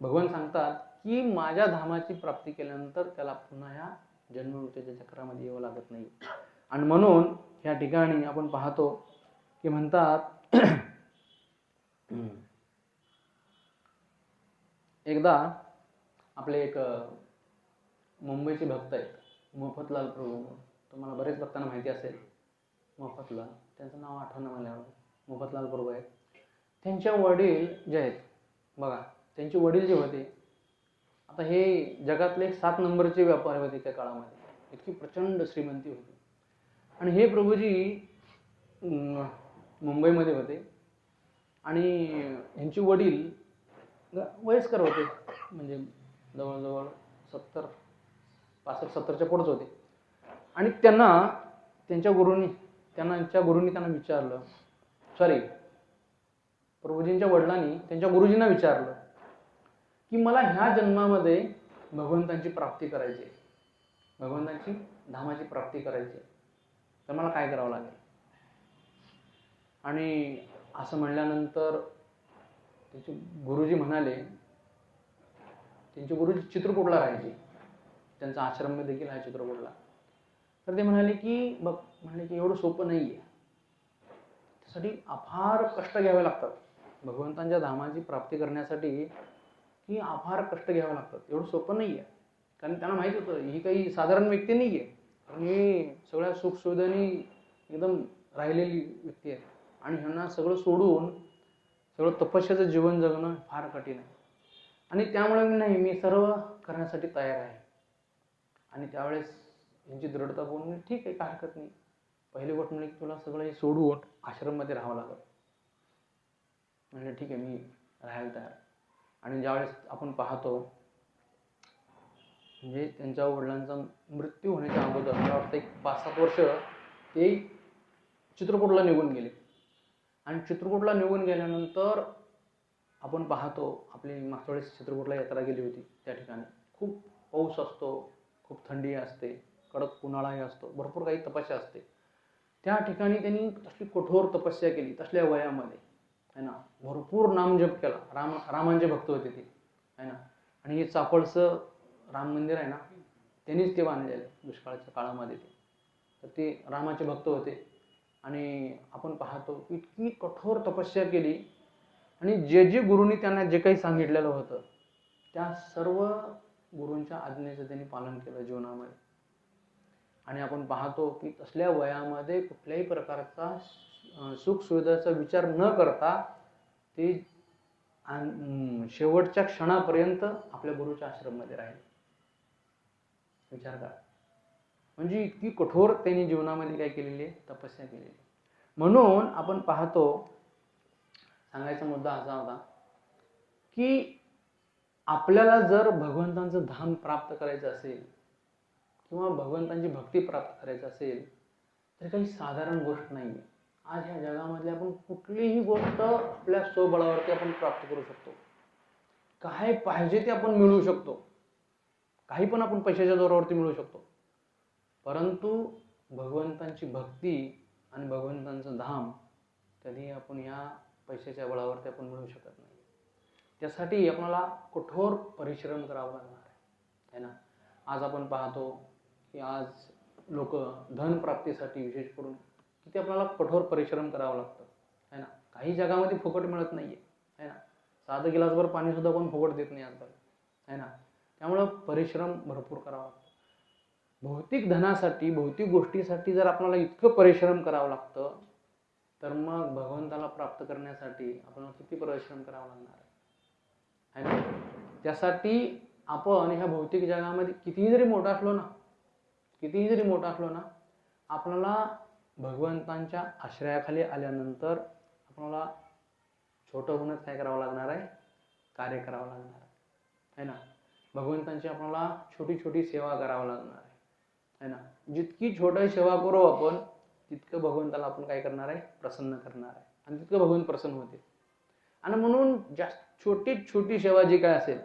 भगवान सांगतात की माझ्या धामाची प्राप्ती केल्यानंतर त्याला पुन्हा ह्या जन्ममृत्यूच्या चक्रामध्ये यावं लागत नाही. आणि म्हणून ह्या ठिकाणी आपण पाहतो की म्हणतात एकदा आपले एक मुंबईचे भक्त आहेत, मोफतलाल प्रभू, तुम्हाला बरेच भक्तांना माहिती असेल. मोफतलाल, त्यांचं नाव आठवणं मला, मोफतलाल प्रभू आहेत. त्यांच्या वडील जे आहेत बघा, त्यांचे वडील जे होते, आता हे जगातले 7 नंबरचे व्यापारी होते त्या काळामध्ये, इतकी प्रचंड श्रीमंती होती. आणि हे प्रभूजी मुंबईमध्ये होते आणि ह्यांचे वडील वयस्कर होते, म्हणजे जवळजवळ 65, 70च्या पुढेच होते. आणि त्यांच्या गुरूंनी त्यांना विचारलं, सॉरी प्रभूजींच्या वडिलांनी त्यांच्या गुरुजींना विचारलं की मला ह्या जन्मामध्ये भगवंतांची प्राप्ती करायची आहे, भगवंतांची धामाची प्राप्ती करायची आहे, तर मला काय करावं लागेल. आणि असं म्हणल्यानंतर त्यांचे गुरुजी म्हणाले, त्यांचे गुरुजी चित्रकूटला राहायचे, त्यांचा आश्रम देखील आहे चित्रकूटला. तर ते म्हणाले की एवढं सोपं नाही आहे, त्यासाठी अफार कष्ट घ्यावे लागतात. भगवंतांच्या धामाची प्राप्ती करण्यासाठी की अफार कष्ट घ्यावे लागतात, एवढं सोपं नाही आहे. कारण त्यांना माहित होतं ही काही साधारण व्यक्ती नाही आहे, कारण हे सगळ्या सुखसुविधांनी एकदम राहिलेली व्यक्ती आहे. आणि ह्यांना सगळं सोडून सगळं तपस्याचं जीवन जगणं फार कठीण आहे. आणि त्यामुळे मी सर्व करण्यासाठी तयार आहे. आणि त्यावेळेस यांची दृढता बोलून ठीक आहे, काय हरकत नाही. पहिली गोष्ट म्हणजे की तुला सगळं हे सोडून आश्रममध्ये राहावं लागलं. म्हणजे ठीक आहे, मी राहायला तयार. आणि ज्यावेळेस आपण पाहतो म्हणजे त्यांच्या वडिलांचा मृत्यू होण्याच्या अगोदर मला वाटतं एक 5-7 वर्ष ते चित्रकूटला निघून गेले. आणि चित्रकूटला निघून गेल्यानंतर आपण पाहतो, आपली मागच्या वेळेस चित्रकूटला यात्रा गेली होती. त्या ठिकाणी खूप पाऊस असतो, खूप थंडी असते, कडक उन्हाळाही असतो, भरपूर काही तपस्या असते. त्या ठिकाणी त्यांनी तसली कठोर तपस्या केली, तसल्या वयामध्ये, है ना. भरपूर नामजप केला. रामांचे भक्त होते ते, है ना. आणि हे चाफळचं राम मंदिर आहे ना, त्यांनीच ते बांधलेलं दुष्काळाच्या काळामध्ये. तर ते रामाचे भक्त होते. आणि आपण पाहतो की इतकी कठोर तपस्या केली आणि जे गुरुंनी त्यांना जे काही सांगितलेलं होतं त्या सर्व गुरूंच्या आज्ञेचं त्यांनी पालन केलं जीवनामध्ये. आणि आपण पाहतो की तसल्या वयामध्ये कुठल्याही प्रकारचा सुखसुविधाचा विचार न करता ते शेवटच्या क्षणापर्यंत आपल्या गुरुच्या आश्रममध्ये राहिले. विचार करा, म्हणजे इतकी कठोर त्यांनी जीवनामध्ये काय केलेली आहे, तपस्या केलेली. म्हणून आपण पाहतो, सांगायचा मुद्दा असा होता की आपल्याला जर भगवंतांचं धाम प्राप्त करायचं असेल किंवा भगवंतांची भक्ती प्राप्त करायची असेल तर काही साधारण गोष्ट नाही आहे. आज ह्या जगामध्ये आपण कुठलीही गोष्ट आपल्या स्वबळावरती आपण प्राप्त करू शकतो. काय पाहिजे ते आपण मिळवू शकतो, काही पण आपण पैशाच्या जोरावरती मिळवू शकतो. परंतु भगवंतांची भक्ती आणि भगवंतांचं धाम कधी आपण ह्या पैशाच्या बळावरती आपण मिळवू शकत नाही. त्यासाठी आपल्याला कठोर परिश्रम करावा लागणार आहे ना. आज आपण पाहतो की आज लोक धनप्राप्तीसाठी विशेष करून किती आपल्याला कठोर परिश्रम करावं लागतं आहे ना. काही जगामध्ये फुकट मिळत नाही आहे ना. साधं गिलासभर पाणीसुद्धा कोण फुकट देत नाही आजकाल आहे ना. त्यामुळं परिश्रम भरपूर करावा लागतो. भौतिक धनासाठी भौतिक गोष्टीसाठी जर आपल्याला इतकं परिश्रम करावं लागतं तर मग भगवंताला प्राप्त करण्यासाठी आपल्याला किती परिश्रम करावा लागणार आहे ना. त्यासाठी आपण ह्या भौतिक जगामध्ये कितीही जरी मोठा असलो ना आपल्याला भगवंतांच्या आश्रयाखाली आल्यानंतर आपल्याला छोटं होण्यात काय करावं लागणार आहे, कार्य करावं लागणार आहे ना. भगवंतांची आपल्याला छोटी छोटी सेवा करावं लागणार आहे ना. जितकी छोटी सेवा करू आपण तितकं भगवंताला आपण काय करणार आहे, प्रसन्न करणार आहे आणि तितकं भगवंत प्रसन्न होते. आणि म्हणून जास्त छोटी सेवा जी काय असेल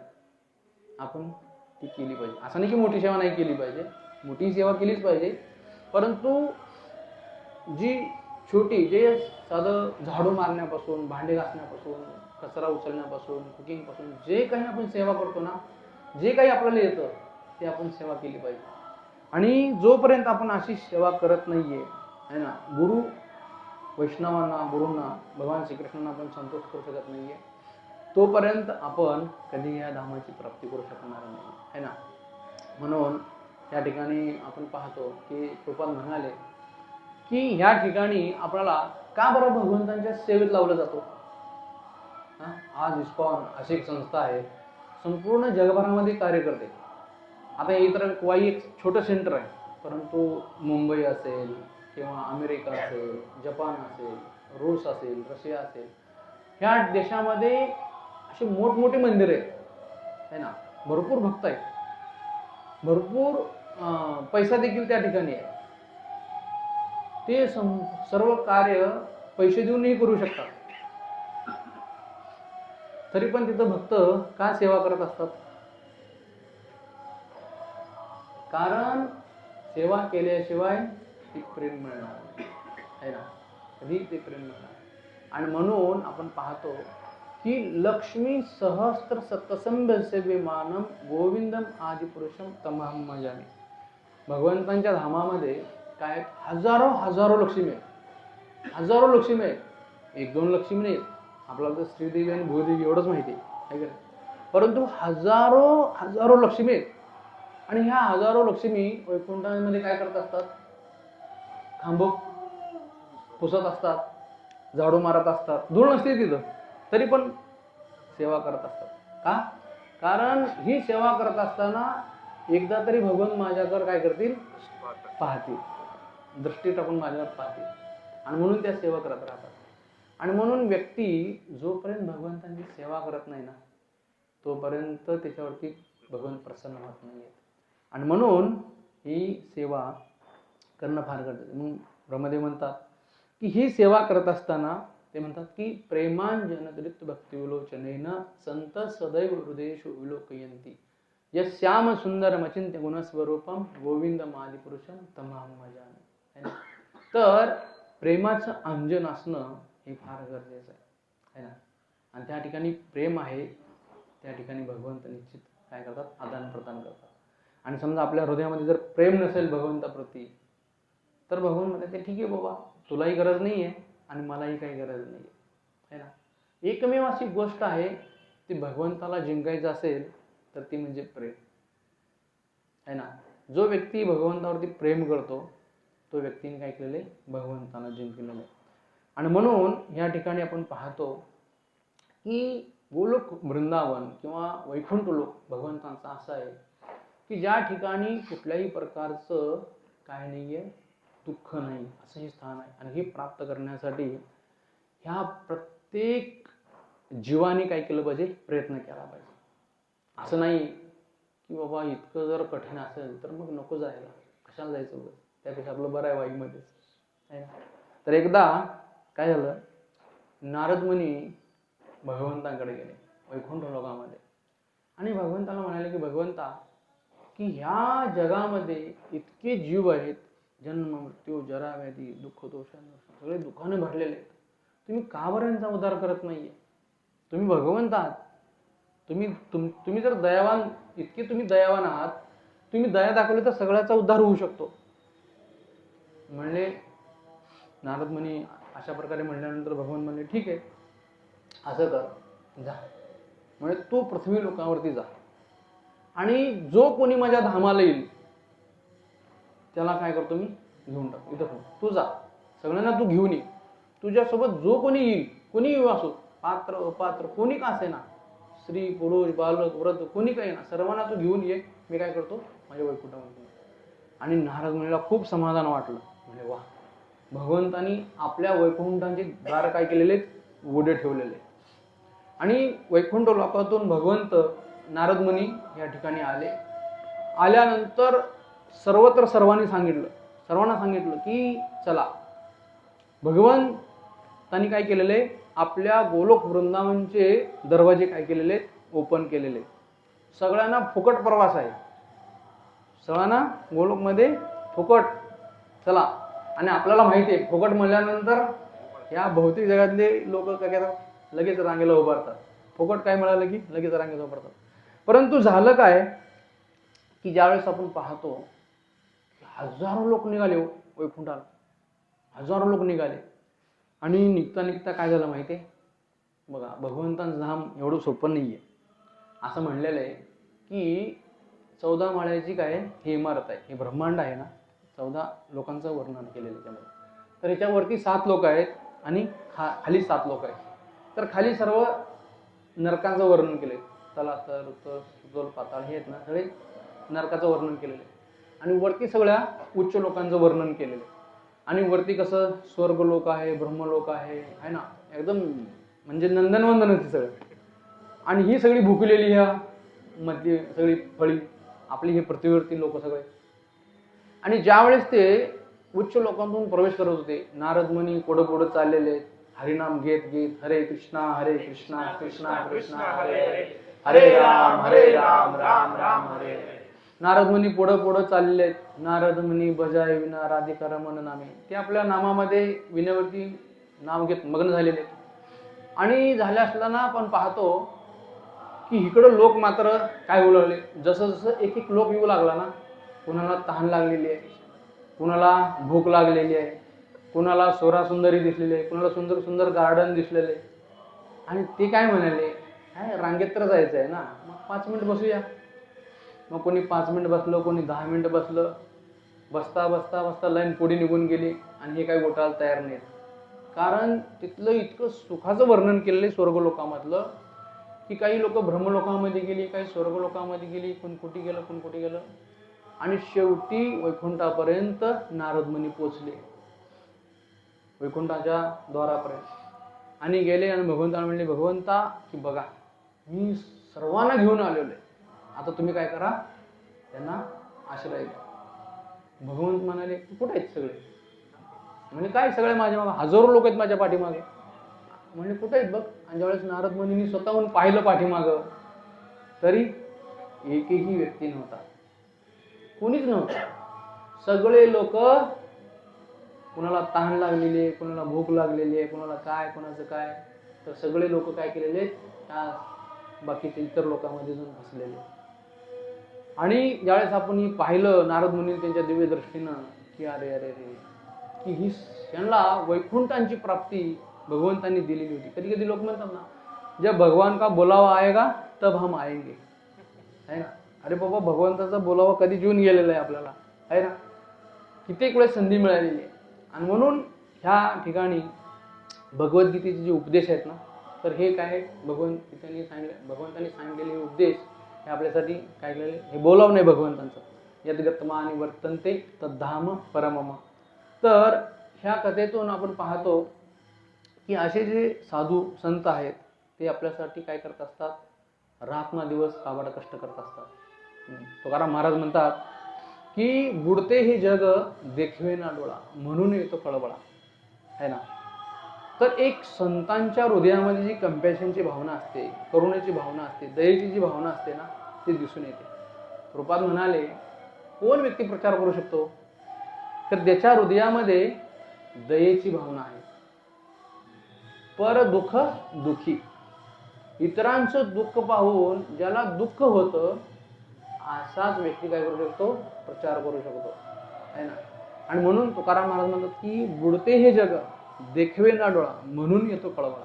आपण ती केली पाहिजे. असं नाही की मोठी सेवा नाही केली पाहिजे, मोठी सेवा केलीच पाहिजे, परंतु जी छोटी, जे साधं झाडू मारण्यापासून, भांडे घासण्यापासून, कचरा उचलण्यापासून, कुकिंगपासून जे काही आपण सेवा करतो ना, जे काही आपल्याला येतं ते आपण सेवा केली पाहिजे. आणि जोपर्यंत आपण अशी सेवा करत नाहीये है ना, गुरूंना भगवान श्रीकृष्णांना आपण संतोष करू शकत नाहीये, तोपर्यंत आपण कधी या धामाची प्राप्ती करू शकणार नाही है ना. म्हणून या ठिकाणी आपण पाहतो की कृपाल म्हणाले की ह्या ठिकाणी आपल्याला का बरं भगवंतांच्या सेवेत लावलं जातो. आज इस्कॉन अशी एक संस्था आहे, संपूर्ण जगभरामध्ये कार्य करते. आता इतर वाई एक छोटं सेंटर आहे, परंतु मुंबई असेल किंवा अमेरिका असेल, जपान असेल, रूस असेल, रशिया असेल, ह्या देशामध्ये अशी मोठमोठी मंदिर आहेत है ना. भरपूर भक्त आहेत, भरपूर पैसा देखील त्या ठिकाणी आहे. ते सर्व कार्य पैसे देऊनही करू शकतात. तरी पण तिथं भक्त का सेवा करत असतात, कारण सेवा केल्याशिवाय ती प्रेम मिळणार आहे ना, कधी ते प्रेम मिळणार. आणि म्हणून आपण पाहतो की लक्ष्मी सहस्त्र सतसंभ सेव्यमानम गोविंदम आदिपुरुषम तमहम भजामि. भगवंतांच्या धामामध्ये काय हजारो लक्ष्मी आहे. एक दोन लक्ष्मी नाही, आपल्याला तर श्रीदेवी आणि भूदेवी एवढंच माहिती आहे का, परंतु हजारो लक्ष्मी आहेत. आणि ह्या हजारो लक्ष्मी वैकुंठामध्ये काय करत असतात, खांब पुसत असतात, झाडू मारत असतात, धूळ नसते तिथं तरी पण सेवा करत असतात. का, कारण ही सेवा करत असताना एकदा तरी भगवान माझ्याकडे काय करतील, पाहतील, दृष्टी टाकून माझ्यावर पाहतील, आणि म्हणून त्या सेवा करत राहतात. आणि म्हणून व्यक्ती जोपर्यंत भगवंतांची सेवा करत नाही ना तोपर्यंत त्याच्यावरती भगवंत प्रसन्न होत नाही. आणि म्हणून ही सेवा करणं फार गरजेचं. मग ब्रह्मदेव म्हणतात की ही सेवा करत असताना ते म्हणतात की प्रेमांजनदृत भक्तिविलोचनेन संत सदैव हृदयेषु विलोकयन्ति यस्याम सुंदरम अचिंत्य गुणस्वरूपम गोविंदम आदिपुरुषम तमहम भजामि. तर प्रेमाचं अंजन असणं हे फार गरजेचं आहे ना. आणि त्या ठिकाणी प्रेम आहे, त्या ठिकाणी भगवंत निश्चित काय करतात, आदान प्रदान करतात. आणि समजा आपल्या हृदयामध्ये जर प्रेम नसेल भगवंताप्रती तर भगवान म्हणते ठीक आहे बाबा, तुलाही गरज नाही आहे आणि मलाही काही गरज नाही आहे ना. एकमेव अशी गोष्ट आहे ती भगवंताला जिंकायचं असेल तर ती म्हणजे प्रेम आहे ना. जो व्यक्ती भगवंतावरती प्रेम करतो तो व्यक्तीने काय केलेले, भगवंताला जिंकलेलं आहे. आणि म्हणून या ठिकाणी आपण पाहतो की गोलोक वृंदावन किंवा वैकुंठ लोक भगवंतांचा असा आहे की ज्या ठिकाणी कुठल्याही प्रकारचं काय नाहीये, दुःख नाही, असं हे स्थान आहे. आणि हे प्राप्त करण्यासाठी ह्या प्रत्येक जीवाने काय केलं पाहिजे, प्रयत्न केला पाहिजे. असं नाही की बाबा इतकं जर कठीण असेल तर मग नको जायला, कशाला जायचं बघ, त्यापेक्षा आपलं बरं आहे वाईमध्येच आहे ना. तर एकदा काय झालं, नारद मुनी भगवंतांकडे गेले वैकुंठ लोकामध्ये आणि भगवंताला म्हणाले की भगवंता की ह्या जगामध्ये इतके जीव आहेत, जन्म मृत्यू जरा व्याधी दुःख दोषांना सगळे दुःखाने भरलेले आहेत. तुम्ही का बरं यांचा उद्धार करत नाहीये? तुम्ही भगवंत आहात. तुम्ही जर दयावान, इतके तुम्ही दयावान आहात, तुम्ही दया दाखवली तर सगळ्याचा उद्धार होऊ शकतो. म्हणले नारद मुनी अशा प्रकारे म्हणल्यानंतर भगवान म्हणले ठीक आहे, असं कर, जा. म्हणजे तू पृथ्वी लोकांवरती जा आणि जो कोणी माझ्या धामाला येईल त्याला काय करतो मी घेऊन टाक, इथं तू जा, सगळ्यांना तू घेऊन ये. तुझ्यासोबत जो कोणी येईल, कोणी येऊ असो, पात्र अपात्र कोणी का असे ना, स्त्री पुरुष बालक व्रत कोणी काही ना, सर्वांना तू घेऊन ये, मी काय करतो माझ्या वैकुंठामध्ये. आणि नारद मुनीला खूप समाधान वाटलं. म्हणजे वा, भगवंतानी आपल्या वैकुंठांचे द्वार काय केलेले, उघडे ठेवलेले. आणि वैकुंठ लोकातून भगवंत नारद मुनी या ठिकाणी आले. आल्यानंतर सर्वत्र सर्वांना सांगितलं की चला, भगवंतांनी काय केलेले, आपल्या गोलोक वृंदावनचे दरवाजे काय केलेले, ओपन केलेले. सगळ्यांना फुकट प्रवास आहे, सगळ्यांना गोलोकमध्ये फुकट, चला. आणि आपल्याला माहिती आहे फुकट म्हणल्यानंतर या भौतिक जगातले लोक काय करतात, लगेच रांगेला उभारतात. फुकट काय मिळालं की लगेच रांगेला उभारतात. परंतु झालं काय की ज्यावेळेस आपण पाहतो हजारो लोक निघाले वैकुंठाला, हजारो लोक निघाले. आणि निघता काय झालं माहिती आहे बघा, भगवंतांचं धाम एवढं सोपं नाहीये. असं म्हणलेलं आहे की 14 माळ्याची काय ही इमारत आहे, हे ब्रह्मांड आहे ना, 14 लोकांचं वर्णन केलेलं त्याच्यामध्ये. तर याच्यावरती 7 लोक आहेत आणि खाली 7 लोक आहेत. तर खाली सर्व नरकांचं वर्णन केलंय, तलातर उत्तर सुतोल पाताळ हे आहेत ना, सगळे नरकाचं वर्णन केलेलं आहे. आणि वरती सगळ्या उच्च लोकांचं वर्णन केलेलं आहे. आणि वरती कसं स्वर्गलोक आहे, ब्रह्मलोक आहे ना, एकदम म्हणजे नंदनवंदनच सगळं. आणि ही सगळी भुकलेली ह्या मध्ये सगळी फळी आपली हे पृथ्वीवरती लोक सगळे. आणि ज्यावेळेस ते उच्च लोकांतून प्रवेश करत होते, नारद मुनी पुढं चाललेले, हरिनाम घेत हरे कृष्णा कृष्णा कृष्णा हरे हरे राम राम राम हरे. नारद मुनी पुढं चाललेले आहेत. नारद मुनी बजाय विना राधिका रमण नामे, ते आपल्या नामामध्ये विनेवरती नाव घेत मग्न झालेले. आणि झाले असताना आपण पाहतो की इकडं लोक मात्र काय होऊ लागले, जसं एक लोक येऊ लागला ना, कुणाला तहान लागलेली आहे, कुणाला भूक लागलेली आहे, कुणाला सोरा सुंदरी दिसलेली आहे, कुणाला सुंदर सुंदर गार्डन दिसलेले. आणि ते काय म्हणाले, काय रांगेत तर जायचं आहे ना, मग 5 मिनिट बसूया. मग कोणी 5 मिनिट बसलं, कोणी 10 मिनिट बसलं. बसता लाईन पुढे निघून गेली. आणि हे काही गोटाला तयार नाहीत, कारण तिथलं इतकं सुखाचं वर्णन केलेलं स्वर्गलोकामधलं की काही लोक ब्रह्मलोकामध्ये गेली, काही स्वर्गलोकामध्ये गेली, कोण कुठे गेलं. आणि शेवटी वैकुंठापर्यंत नारद मुनी पोचले, वैकुंठाच्या द्वारापर्यंत. आणि गेले आणि भगवंताला म्हणले, भगवंता की बघा मी सर्वांना घेऊन आलेलो आहे, आता तुम्ही काय करा, त्यांना आश्रय द्या. भगवंत म्हणाले, कुठे आहेत सगळे? म्हणजे काय सगळे माझ्या मागे, हजारो लोक आहेत माझ्या पाठीमागे. म्हणजे कुठे आहेत बघ. आणि ज्यावेळेस नारद मुनींनी स्वतःहून पाहिलं पाठीमागं, तरी एकही व्यक्ती नव्हता, कोणीच नव्हतं. सगळे लोक, कुणाला तहान लागलेली आहे, कुणाला भूक लागलेली आहे, कुणाला काय, कुणाचं काय, तर सगळे लोक काय केलेले, त्या बाकीच्या इतर लोकांमध्ये जाऊन फसलेले. आणि ज्यावेळेस आपण पाहिलं नारद मुनी त्यांच्या दिव्य दृष्टीनं की अरे की ही त्यांना वैकुंठांची प्राप्ती भगवंतांनी दिलेली होती. कधी कधी लोक म्हणतात ना, जब भगवान का बोलावा आएगा तब हम आएंगे, है ना. अरे बाबा, भगवंताचा बोलावा कधी येऊन गेलेला आहे आपल्याला, आहे ना. कित्येक वेळेस संधी मिळालेली आहे. आणि म्हणून ह्या ठिकाणी भगवद्गीतेचे जे उपदेश आहेत ना, तर हे काय भगवंतांनी सांगितलेले उपदेश हे आपल्यासाठी काय केलेले, हे बोलावं नाही भगवंतांचं. यद्गत्मानि वर्तन्ते तद्धाम परमम. तर ह्या कथेतून आपण पाहतो की असे जे साधू संत आहेत ते आपल्यासाठी काय करत असतात, रात्र दिवस काबाड कष्ट करत असतात. तुकाराम महाराज म्हणतात की बुडते हे जग देखवे ना डोळा, म्हणून येतो कळबळा, है ना. तर एक संतांच्या हृदयामध्ये जी कंपॅशनची भावना असते, करुणेची भावना असते, दयेची जी भावना असते ना, ती दिसून येते. श्रीपाद म्हणाले, कोण व्यक्ती प्रचार करू शकतो? तर ज्याच्या हृदयामध्ये दयेची भावना आहे, पर दुःख दुःखी, इतरांचं दुःख पाहून ज्याला दुःख होतं असाच व्यक्ती काय करू शकतो? प्रचार करू शकतो, आहे ना. आणि म्हणून तुकाराम महाराज म्हणतात की बुडते हे जग देखवे ना डोळा, म्हणून येतो कळवळा.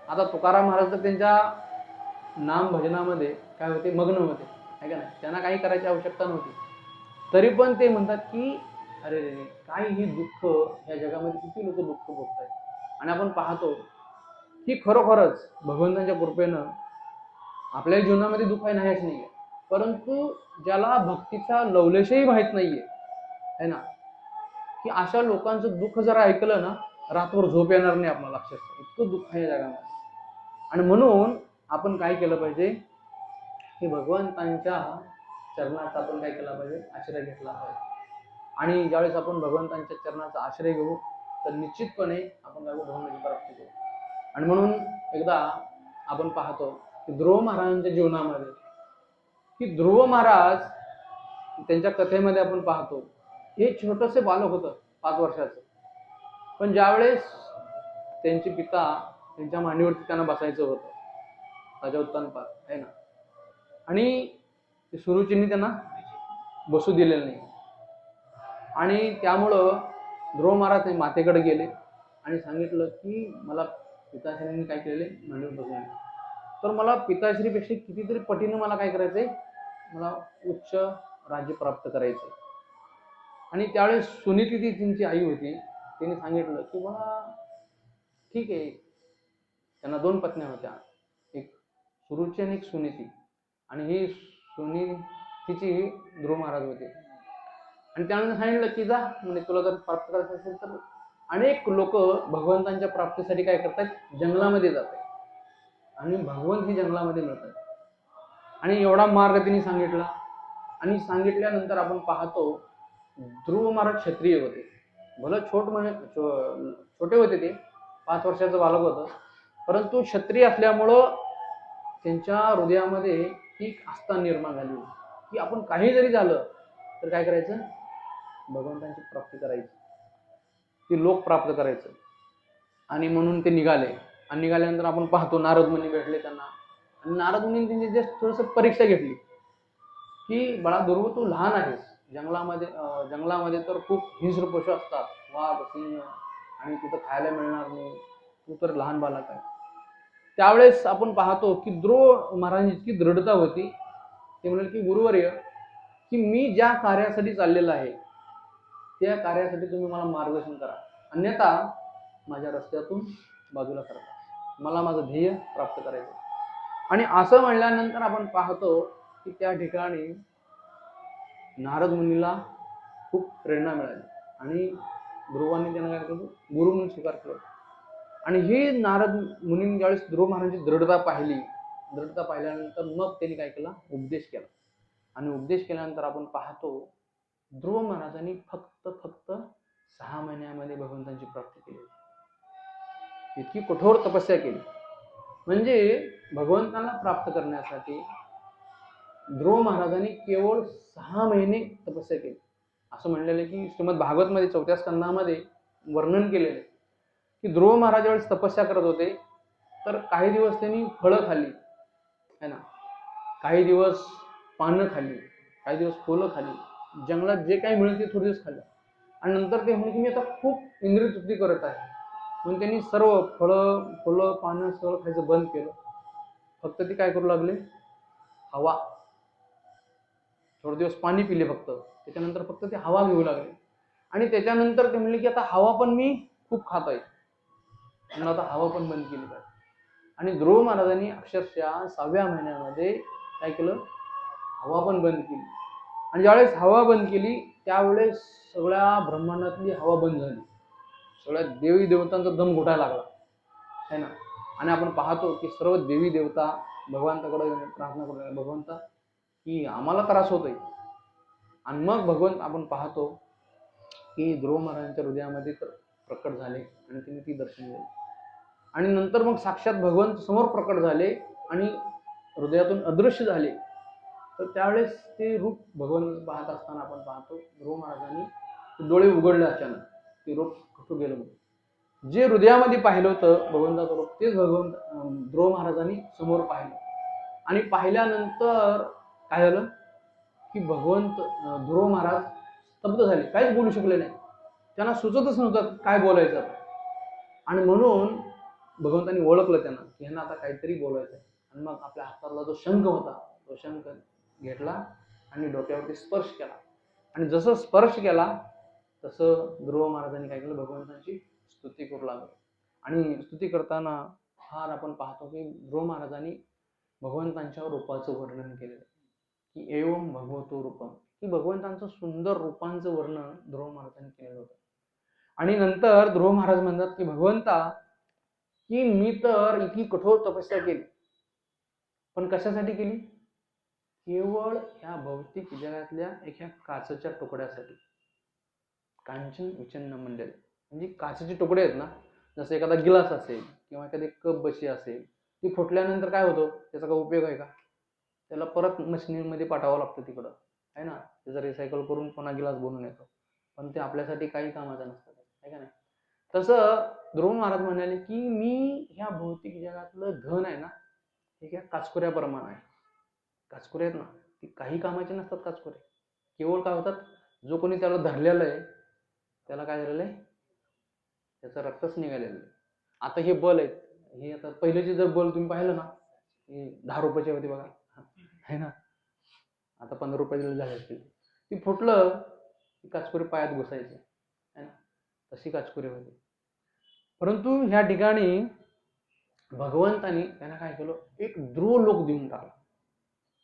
आता तुकाराम महाराज तर त्यांच्या नाम भजनामध्ये काय होते? मग्न होते, आहे का नाही. त्यांना काही करायची आवश्यकता नव्हती, तरी पण ते म्हणतात की अरे रे, काय ही दुःख, या जगामध्ये किती लोक दुःख भोगतायत. आणि आपण पाहतो की खरोखरच भगवंतांच्या कृपेनं आपल्या जीवनामध्ये दुःख आहे नाहीच नाहीये, परंतु ज्याला भक्तीचा लवलेशही माहित नाहीये, है ना, की अशा लोकांचं दुःख जरा ऐकलं ना, रात्रभर झोप येणार नाही आपल्याला. अक्षरशः इतकं दुःख आहे या जगामध्ये. आणि म्हणून आपण काय केलं पाहिजे की भगवंतांच्या चरणाचा आपण काय केला पाहिजे? आश्रय घेतला पाहिजे. आणि ज्यावेळेस आपण भगवंतांच्या चरणाचा आश्रय घेऊ तर निश्चितपणे आपण काय भगवंताची प्राप्ती करू. आणि म्हणून एकदा आपण पाहतो की ध्रुव महाराजांच्या जीवनामध्ये, की ध्रुव महाराज त्यांच्या कथेमध्ये आपण पाहतो, हे छोटंसे बालक होतं 5 वर्षाचं, पण ज्यावेळेस त्यांचे पिता त्यांच्या मांडीवरती त्यांना बसायचं होतं, राजा उत्तानपाद, आहे ना, आणि सुरुचींनी त्यांना बसू दिलेलं नाही. आणि त्यामुळं ध्रुव महाराज मातेकडे गेले आणि सांगितलं की मला पिताश्रींनी काय केलेले? मांडीवर बसवले. तर मला पिताश्रीपेक्षा कितीतरी पटीनं मला काय करायचंय? मला उच्च राज्य प्राप्त करायचंय. आणि त्यावेळेस सुनीती ती त्यांची आई होती, तिने सांगितलं की मला ठीक आहे. त्यांना 2 पत्न्या होत्या, एक सुरुची आणि एक सुनीती. आणि ही सुनीतीची ध्रुव महाराज होते. आणि त्यानंतर सांगितलं की जा, म्हणजे तुला जर प्राप्त करायचं असेल तर अनेक लोक भगवंतांच्या प्राप्तीसाठी काय करतात? जंगलामध्ये जातात, आणि भगवंत हे जंगलामध्ये मिळतात. आणि एवढा मार्ग तिने सांगितला. आणि सांगितल्यानंतर आपण पाहतो ध्रुव महाराज क्षत्रिय होते. भलं छोटे होते, ते 5 वर्षाचं बालक होतं, परंतु क्षत्रिय असल्यामुळं त्यांच्या हृदयामध्ये एक आस्था निर्माण झाली की आपण काही जरी झालं तर काय करायचं? भगवंतांची प्राप्ती करायची, ती लोक प्राप्त करायचं. आणि म्हणून ते निघाले. आणि निघाल्यानंतर आपण पाहतो नारद मुनी भेटले त्यांना. आणि नारद मुनी त्यांची जस्ट थोडंसं परीक्षा घेतली की बाळा ध्रुव, तू लहान आहेस, जंगलामध्ये तर खूप हिंस्र पशु असतात, वाघ, सिंह, आणि तिथं खायला मिळणार नाही, तू तर लहान बालक आहे. त्यावेळेस आपण पाहतो की ध्रुव महाराजांची इतकी दृढता होती, ते म्हणाले की गुरुवर्य, की मी ज्या कार्यासाठी चाललेला आहे त्या कार्यासाठी तुम्ही मला मार्गदर्शन करा, अन्यथा माझ्या रस्त्यातून बाजूला करा, मला माझं ध्येय प्राप्त करायचं. आणि असं म्हणल्यानंतर आपण पाहतो की त्या ठिकाणी नारद मुनीला खूप प्रेरणा मिळाली आणि ध्रुवांनी त्यांना काय केलं? गुरु म्हणून स्वीकार केला. आणि ही नारद मुनींनी ज्यावेळेस ध्रुव महाराजांची दृढता पाहिल्यानंतर मग त्यांनी काय केला? उपदेश केला. आणि उपदेश केल्यानंतर आपण पाहतो ध्रुव महाराजांनी फक्त 6 महिन्यामध्ये भगवंतांची प्राप्ती केली. इतकी कठोर तपस्या केली. म्हणजे भगवंतांना प्राप्त करण्यासाठी ध्रुव महाराजांनी केवळ 6 महिने तपस्या केली. असं म्हणलेलं आहे की श्रीमद भागवत मध्ये 4थ्या स्कंदामध्ये वर्णन केलेलं आहे की ध्रुव महाराज ज्यावेळेस तपस्या करत होते तर काही दिवस त्यांनी फळं खाल्ली, है ना, काही दिवस पानं खाल्ली, काही दिवस फुलं खाल्ली, जंगलात जे काही मिळेल ते थोडे दिवस खाल्लं. आणि नंतर ते म्हणे की मी आता खूप इंद्रिय तृप्ती करत आहे, म्हणून त्यांनी सर्व फुलं पानं सगळं खायचं बंद केलं. फक्त ते काय करू लागले? हवा, थोडे दिवस पाणी पिले फक्त, त्याच्यानंतर फक्त ते हवा घेऊ लागले. आणि त्याच्यानंतर ते म्हणले की आता हवा पण मी खूप खात आहे, म्हणून आता हवा पण बंद केली पाहिजे. आणि ध्रुव महाराजांनी अक्षरशः 6व्या महिन्यामध्ये काय केलं? हवा पण बंद केली. आणि ज्यावेळेस हवा बंद केली त्यावेळेस सगळ्या ब्रह्मांडातली हवा बंद झाली, सगळ्या देवी देवतांचा दम घुटायला लागला, है ना. आणि आपण पाहतो की सर्व देवी देवता भगवंताकडे प्रार्थना करू लागले, भगवंता की आम्हाला त्रास होतोय. आणि मग भगवंत आपण पाहतो की ध्रुव महाराजांच्या हृदयामध्ये तर प्रकट झाले आणि त्यांनी ती दर्शन दिले. आणि नंतर मग साक्षात भगवंत समोर प्रकट झाले आणि हृदयातून अदृश्य झाले. तर त्यावेळेस ते रूप भगवंत पाहत असताना आपण पाहतो ध्रुव महाराजांनी ते डोळे उघडले अचानक, ते रूप कुठं गेलं म्हणून. जे हृदयामध्ये पाहिलं होतं भगवंताचं रूप तेच ध्रुव महाराजांनी समोर पाहिलं. आणि पाहिल्यानंतर काय झालं की ध्रुव महाराज स्तब्ध झाले, काहीच बोलू शकले नाही. त्यांना सुचतच नव्हतं काय बोलायचं. आणि म्हणून भगवंतांनी ओळखलं त्यांना की ह्यांना आता काहीतरी बोलायचं आहे. आणि मग आपल्या हातातला जो शंख होता तो शंख घेतला आणि डोक्यावरती स्पर्श केला. आणि जसं स्पर्श केला तसं ध्रुव महाराजांनी काय केलं, भगवंतांची स्तुती करू लागले. आणि स्तुती करताना फार आपण पाहतो की ध्रुव महाराजांनी भगवंतांच्या रूपाचं वर्णन केलेलं की एवम भगवतो रूपम, की भगवंतांचं सुंदर रूपांचं वर्णन ध्रुव महाराजांनी केलेलं होतं. आणि नंतर ध्रुव महाराज म्हणतात की भगवंता, की मी तर इतकी कठोर तपस्या केली, पण कशासाठी केली? केवळ ह्या भौतिक जगातल्या एका काचेच्या तुकड्यासाठी. कांचन विचन्न मंडल, म्हणजे काचेचे तुकडे आहेत ना, जसं एखादा गिलास असेल किंवा एखादी कप बशी असेल, ती फुटल्यानंतर काय होतं, त्याचा काय उपयोग आहे का? त्याला परत मशिनरीमध्ये पाठवावं लागतं तिकडं, आहे ना, त्याचं रिसायकल करून पुन्हा गिलास बनवून येतो. पण ते आपल्यासाठी काही कामाचं नसतं, आहे का नाही? तसं ध्रुव महाराज म्हणाले की मी ह्या भौतिक जगातलं धन आहे ना, हे काय काचकुऱ्याप्रमाणे आहे. काचकुरे आहेत ना, ती काही कामाचे नसतात काचकुरे. केवळ काय होतात, जो कोणी त्याला धरलेलं आहे त्याला काय झालेलं आहे, त्याचं रक्तच निघालेलं आहे. आता हे बल आहेत, हे आता पहिलेचे जर बल तुम्ही पाहिलं ना, हे 10 रुपयाचे होते बघा, आहे ना, आता 15 रुपयाचे झाले असतील. ती फुटलं की काचकुरे पायात घुसायचे, आहे ना, तशी काचकुरे होते. परंतु ह्या ठिकाणी भगवंतानी त्यांना काय केलं, एक ध्रुव लोक देऊन टाकला.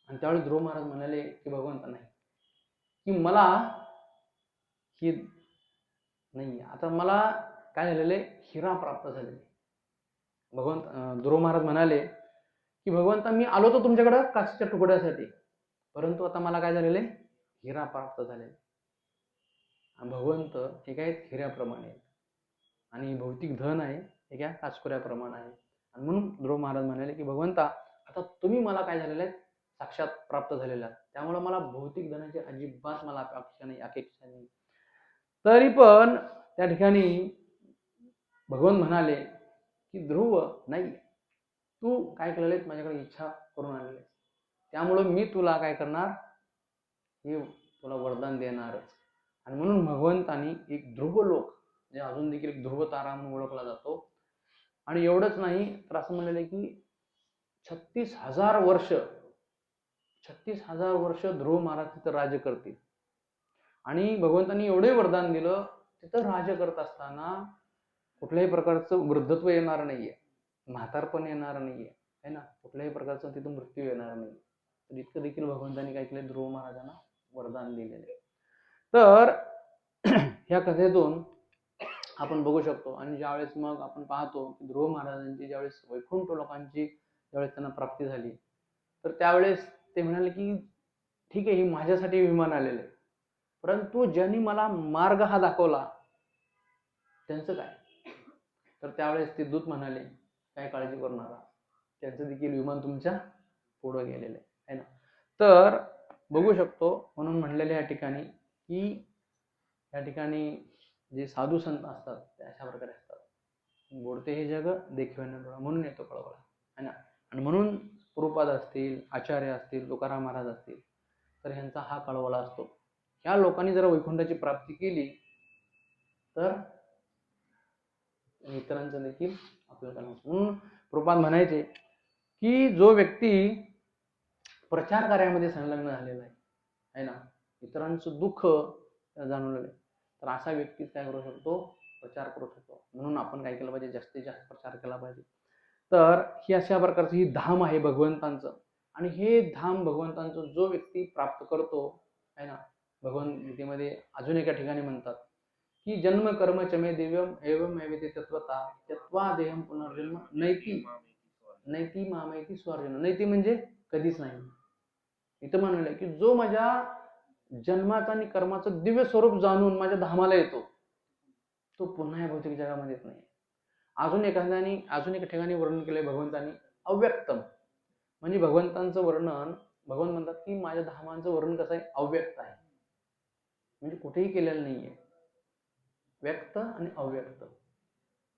आणि त्यावेळी ध्रुव महाराज म्हणाले की भगवंत नाही, की मला ही नाही, आता मला काय झालेले, हिरा प्राप्त झालेले. ध्रुव महाराज म्हणाले की भगवंता, मी आलो तो तुमच्याकडे काचेच्या तुकड्यासाठी, परंतु आता मला काय झालेले, हिरा प्राप्त झालेले. भगवंत हे काय हिऱ्याप्रमाणे आहेत आणि भौतिक धन आहे हे काय काचकुऱ्याप्रमाणे आहे. आणि म्हणून ध्रुव महाराज म्हणाले की भगवंता, आता तुम्ही मला काय झालेले आहेत, साक्षात प्राप्त झालेला, त्यामुळे मला भौतिक धनाची अजिबात मला अपेक्षा नाही. तरी पण त्या ठिकाणी भगवंत म्हणाले की ध्रुव नाही, तू काय केलेले, माझ्याकडे इच्छा करून आणले, त्यामुळे मी तुला काय करणार, हे तुला वरदान देणारच. आणि म्हणून भगवंतानी एक ध्रुव लोक, जे अजून देखील एक ध्रुव तारा म्हणून ओळखला जातो. आणि एवढंच नाही तर असं म्हणलेलं की 36,000 वर्ष ध्रुव महाराज तिथं राज्य करतील. आणि भगवंतांनी एवढे वरदान दिलं, तिथं राज्य करत असताना कुठल्याही प्रकारचं वृद्धत्व येणार नाहीये, म्हातारपण येणार नाहीये, है ना, कुठल्याही प्रकारचं तिथं मृत्यू येणार नाही. तर इतकं देखील भगवंतांनी काय केलं, ध्रुव महाराजांना वरदान दिलेले. तर ह्या कथेतून आपण बघू शकतो. आणि ज्यावेळेस मग आपण पाहतो की ध्रुव महाराजांची ज्यावेळेस वैकुंठ लोकांची ज्यावेळेस त्यांना प्राप्ती झाली, तर त्यावेळेस ते म्हणाले की ठीक आहे, ही माझ्यासाठी विमान आलेलं आहे, परंतु ज्यांनी मला मार्ग हा दाखवला त्यांचं काय? तर त्यावेळेस ते दूत म्हणाले, काय काळजी करू नका, त्यांचं देखील विमान तुमच्या पुढे गेलेलं आहे ना. तर बघू शकतो, म्हणून म्हणलेले या ठिकाणी की या ठिकाणी जे साधू संत असतात ते अशा प्रकारे असतात, बोलते हे जग देखील म्हणून येतो कळवळा, है ना. आणि म्हणून प्रभुपाद असतील, आचार्य असतील, तुकाराम महाराज असतील, तर ह्यांचा हा कळवळा असतो. ह्या लोकांनी जर वैकुंठाची प्राप्ती केली तर इतरांचं देखील आपल्याला. म्हणून प्रभुपाद म्हणायचे की जो व्यक्ती प्रचार कार्यामध्ये संलग्न झालेला आहे ना, इतरांचं दुःख जाणवलेलं आहे, तर असा व्यक्ती काय करू शकतो, प्रचार करू शकतो. म्हणून आपण काय केलं पाहिजे, जास्तीत जास्त प्रचार केला पाहिजे. तर ही अशा प्रकारचं ही धाम आहे भगवंतांचं. आणि हे धाम भगवंतांचं जो व्यक्ती प्राप्त करतो आहे ना, भगवद्गीतेमध्ये अजून एका ठिकाणी म्हणतात की जन्म कर्म चमे दिव्यम एवं एवेते तत्वता त्यक्त्वा देहम पुनर्जन्म नैती मामैती स्वार्जुन. नैती म्हणजे कधीच नाही. इथं म्हणलं की जो माझ्या जन्माचं आणि कर्माचं दिव्य स्वरूप जाणून माझ्या धामाला येतो, तो पुन्हा या भौतिक जगामध्ये येत नाही. अजून एका ठिकाणी वर्णन केलंय भगवंतांनी अव्यक्तम, म्हणजे भगवंतांचं वर्णन भगवान म्हणतात की माझ्या धामांचं वर्णन कसं आहे, अव्यक्त आहे, म्हणजे कुठेही केलेलं नाहीये, व्यक्त आणि अव्यक्त.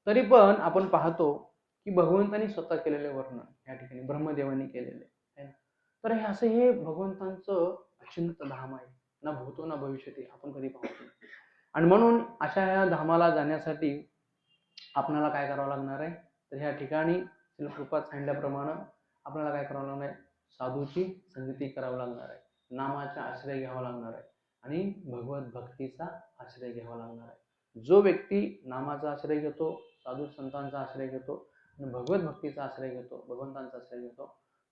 तरी पण आपण पाहतो की भगवंतांनी स्वतः केलेले वर्णन या ठिकाणी ब्रह्मदेवानी केलेले आहे ना. तर हे असं हे भगवंतांचं अचिंत धाम आहे, ना भूतो ना भविष्यती, आपण कधी पाहत नाही. आणि म्हणून अशा ह्या धामाला जाण्यासाठी आपल्याला काय करावं लागणार आहे, तर ह्या ठिकाणी शिलकृपात सांगितल्याप्रमाणे आपल्याला काय करावं लागणार आहे, साधूची संगती करावं लागणार आहे, नामाचा आश्रय घ्यावा लागणार आहे आणि भगवत भक्तीचा आश्रय घ्यावा लागणार आहे. जो व्यक्ती नामाचा आश्रय घेतो, साधू संतांचा आश्रय घेतो आणि भगवत भक्तीचा आश्रय घेतो, भगवंतांचा आश्रय घेतो,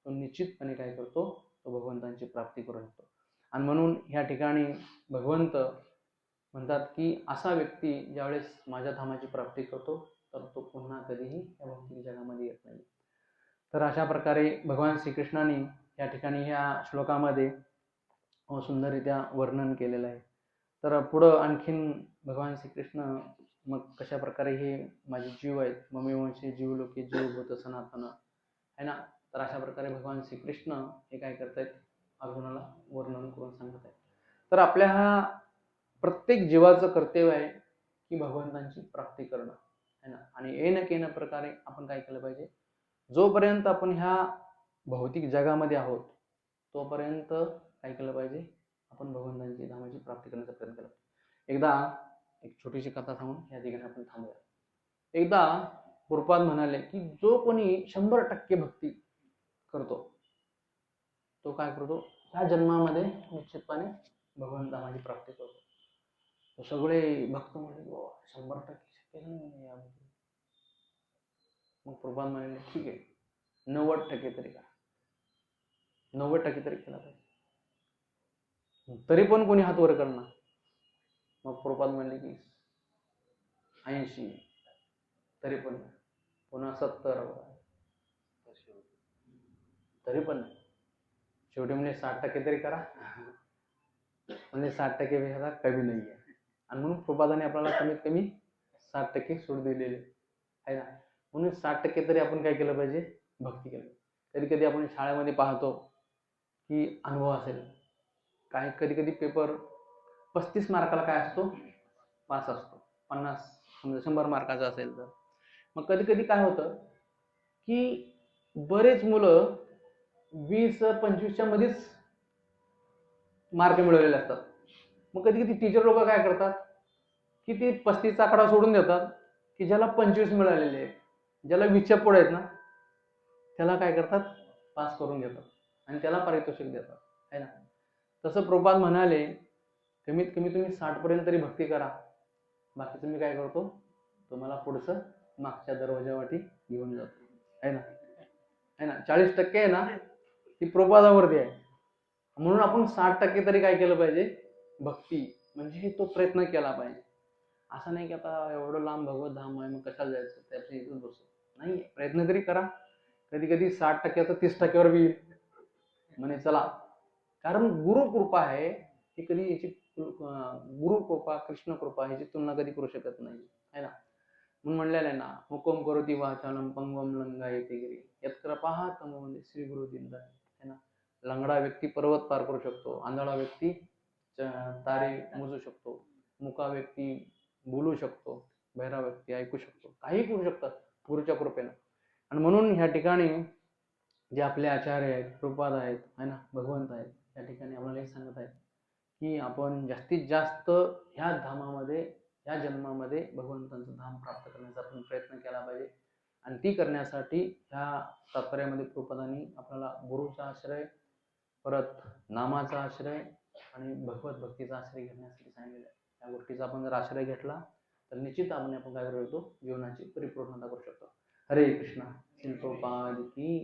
तो निश्चितपणे काय करतो, तो भगवंतांची प्राप्ती करू शकतो. आणि म्हणून ह्या ठिकाणी भगवंत म्हणतात की असा व्यक्ती ज्यावेळेस माझ्या धामाची प्राप्ती करतो तर तो पुन्हा कधीही या भौतिक जगामध्ये येत नाही. तर अशा प्रकारे भगवान श्रीकृष्णाने या ठिकाणी ह्या श्लोकामध्ये सुंदररित्या वर्णन केलेलं आहे. तर पुढं आणखीन भगवान श्रीकृष्ण मग कशा प्रकारे हे माझे जीव आहेत, ममेवंशी जीव लोके जीव होत सनातन आहे ना. तर अशा प्रकारे भगवान श्रीकृष्ण हे काय करतायत, अर्जुनाला वर्णन करून सांगत आहेत. तर आपल्या हा प्रत्येक जीवाचं कर्तव्य आहे की भगवंतांची प्राप्ती करणं आहे ना. आणि येन केन प्रकारे आपण काय केलं पाहिजे, जोपर्यंत आपण ह्या भौतिक जगामध्ये आहोत तोपर्यंत काय केलं पाहिजे, आपण भगवंतांची धामाची प्राप्ती करण्याचा प्रयत्न केला. एकदा एक छोटीशी कथा सांगून या ठिकाणी आपण थांबूया. एकदा गुरुपाद म्हणाले की जो कोणी 100% भक्ती करतो तो काय करतो, ह्या जन्मामध्ये निश्चितपणे भगवंत धामाची प्राप्ती करतो. तर सगळे भक्त म्हणाले 100% शक्य नाही यामध्ये. मग प्रभुपाद म्हणाले ठीक आहे 90% तरी करा, 90% तरी केला पाहिजे. तरी पण कोणी हात वर करणार. मग प्रभुपाद म्हणले की 80, तरी पण पुन्हा 70, तरी पण नाही. शेवटी म्हणजे 60% तरी करा. म्हणजे 60% पेक्षा कमी नाही आहे. आणि म्हणून प्रभुपादाने आपल्याला कमीत कमी 60% सूट दिलेली आहे ना. म्हणून 60% तरी आपण काय केलं पाहिजे, भक्ती केली. कधी कधी आपण शाळेमध्ये पाहतो की अनुभव असेल, काही कधी कधी पेपर 35 मार्काला काय असतो, पास असतो. 50 समजा 100 मार्काचा असेल तर मग कधी कधी काय होतं की बरेच मुलं 20-25च्या मध्येच मार्क मिळवलेले असतात. मग कधी कधी टीचर लोक काय करतात की ते 35चा आकडा सोडून देतात की ज्याला 25 मिळालेले आहेत, ज्याला 20च्या पुढे आहेत ना त्याला काय करतात, पास करून घेतात आणि त्याला पारितोषिक देतात आहे ना. तसं प्रभुपाद म्हणाले कमीत कमी तुम्ही 60 पर्यंत तरी भक्ती करा, बाकीचं मी काय करतो, तुम्हाला पुढचं मागच्या दरवाजावाटी घेऊन जातो आहे ना. आहे ना 40% आहे ना ती प्रभुपादावरती आहे. म्हणून आपण 60% तरी काय केलं पाहिजे, भक्ती म्हणजे तो प्रयत्न केला पाहिजे. असं नाही की आता एवढं लांब भगवत धाम आहे मग कशाला जायचं, त्याच्या इथून बसू नाही, प्रयत्न तरी करा. कधी कधी 60%चं 30%वर बी म्हणे चला. कारण गुरु कृपा आहे ही कधी याची गुरु कृपा कृष्ण कृपा ह्याची तुलना कधी करू शकत नाही आहे ना. म्हणून म्हणलेलं आहे ना, हुकुम करोति वाचालम पंगवम लंघयते गिरी यत्कृपाः तमोवंदे श्री गुरु दीनदयाळ आहे ना. लंगडा व्यक्ती पर्वत पार करू शकतो, आंधळा व्यक्ती तारे मोजू शकतो, मुका व्यक्ती बोलू शकतो, बहिरा व्यक्ती ऐकू शकतो, काही करू शकतात गुरुच्या कृपेनं. आणि म्हणून ह्या ठिकाणी जे आपले आचार्य आहेत, प्रभुपाद आहेत है ना, भगवंत आहेत, या ठिकाणी आम्हाला हे सांगत आहेत की आपण जास्तीत जास्त ह्या धामामध्ये ह्या जन्मामध्ये भगवंतांचं धाम प्राप्त करण्याचा आपण प्रयत्न केला पाहिजे. आणि ती करण्यासाठी ह्या तात्पर्यामध्ये प्रभुपादांनी आपल्याला गुरुचा आश्रय, परत नामाचा आश्रय आणि भगवत भक्तीचा आश्रय घेण्यासाठी सांगितलेलं आहे. या गोष्टीचा आपण जर आश्रय घेतला तर निश्चित आपण काय करू शकतो, जीवनाची परिपूर्णता करू शकतो. हरे कृष्ण. शिल प्रभुपाद की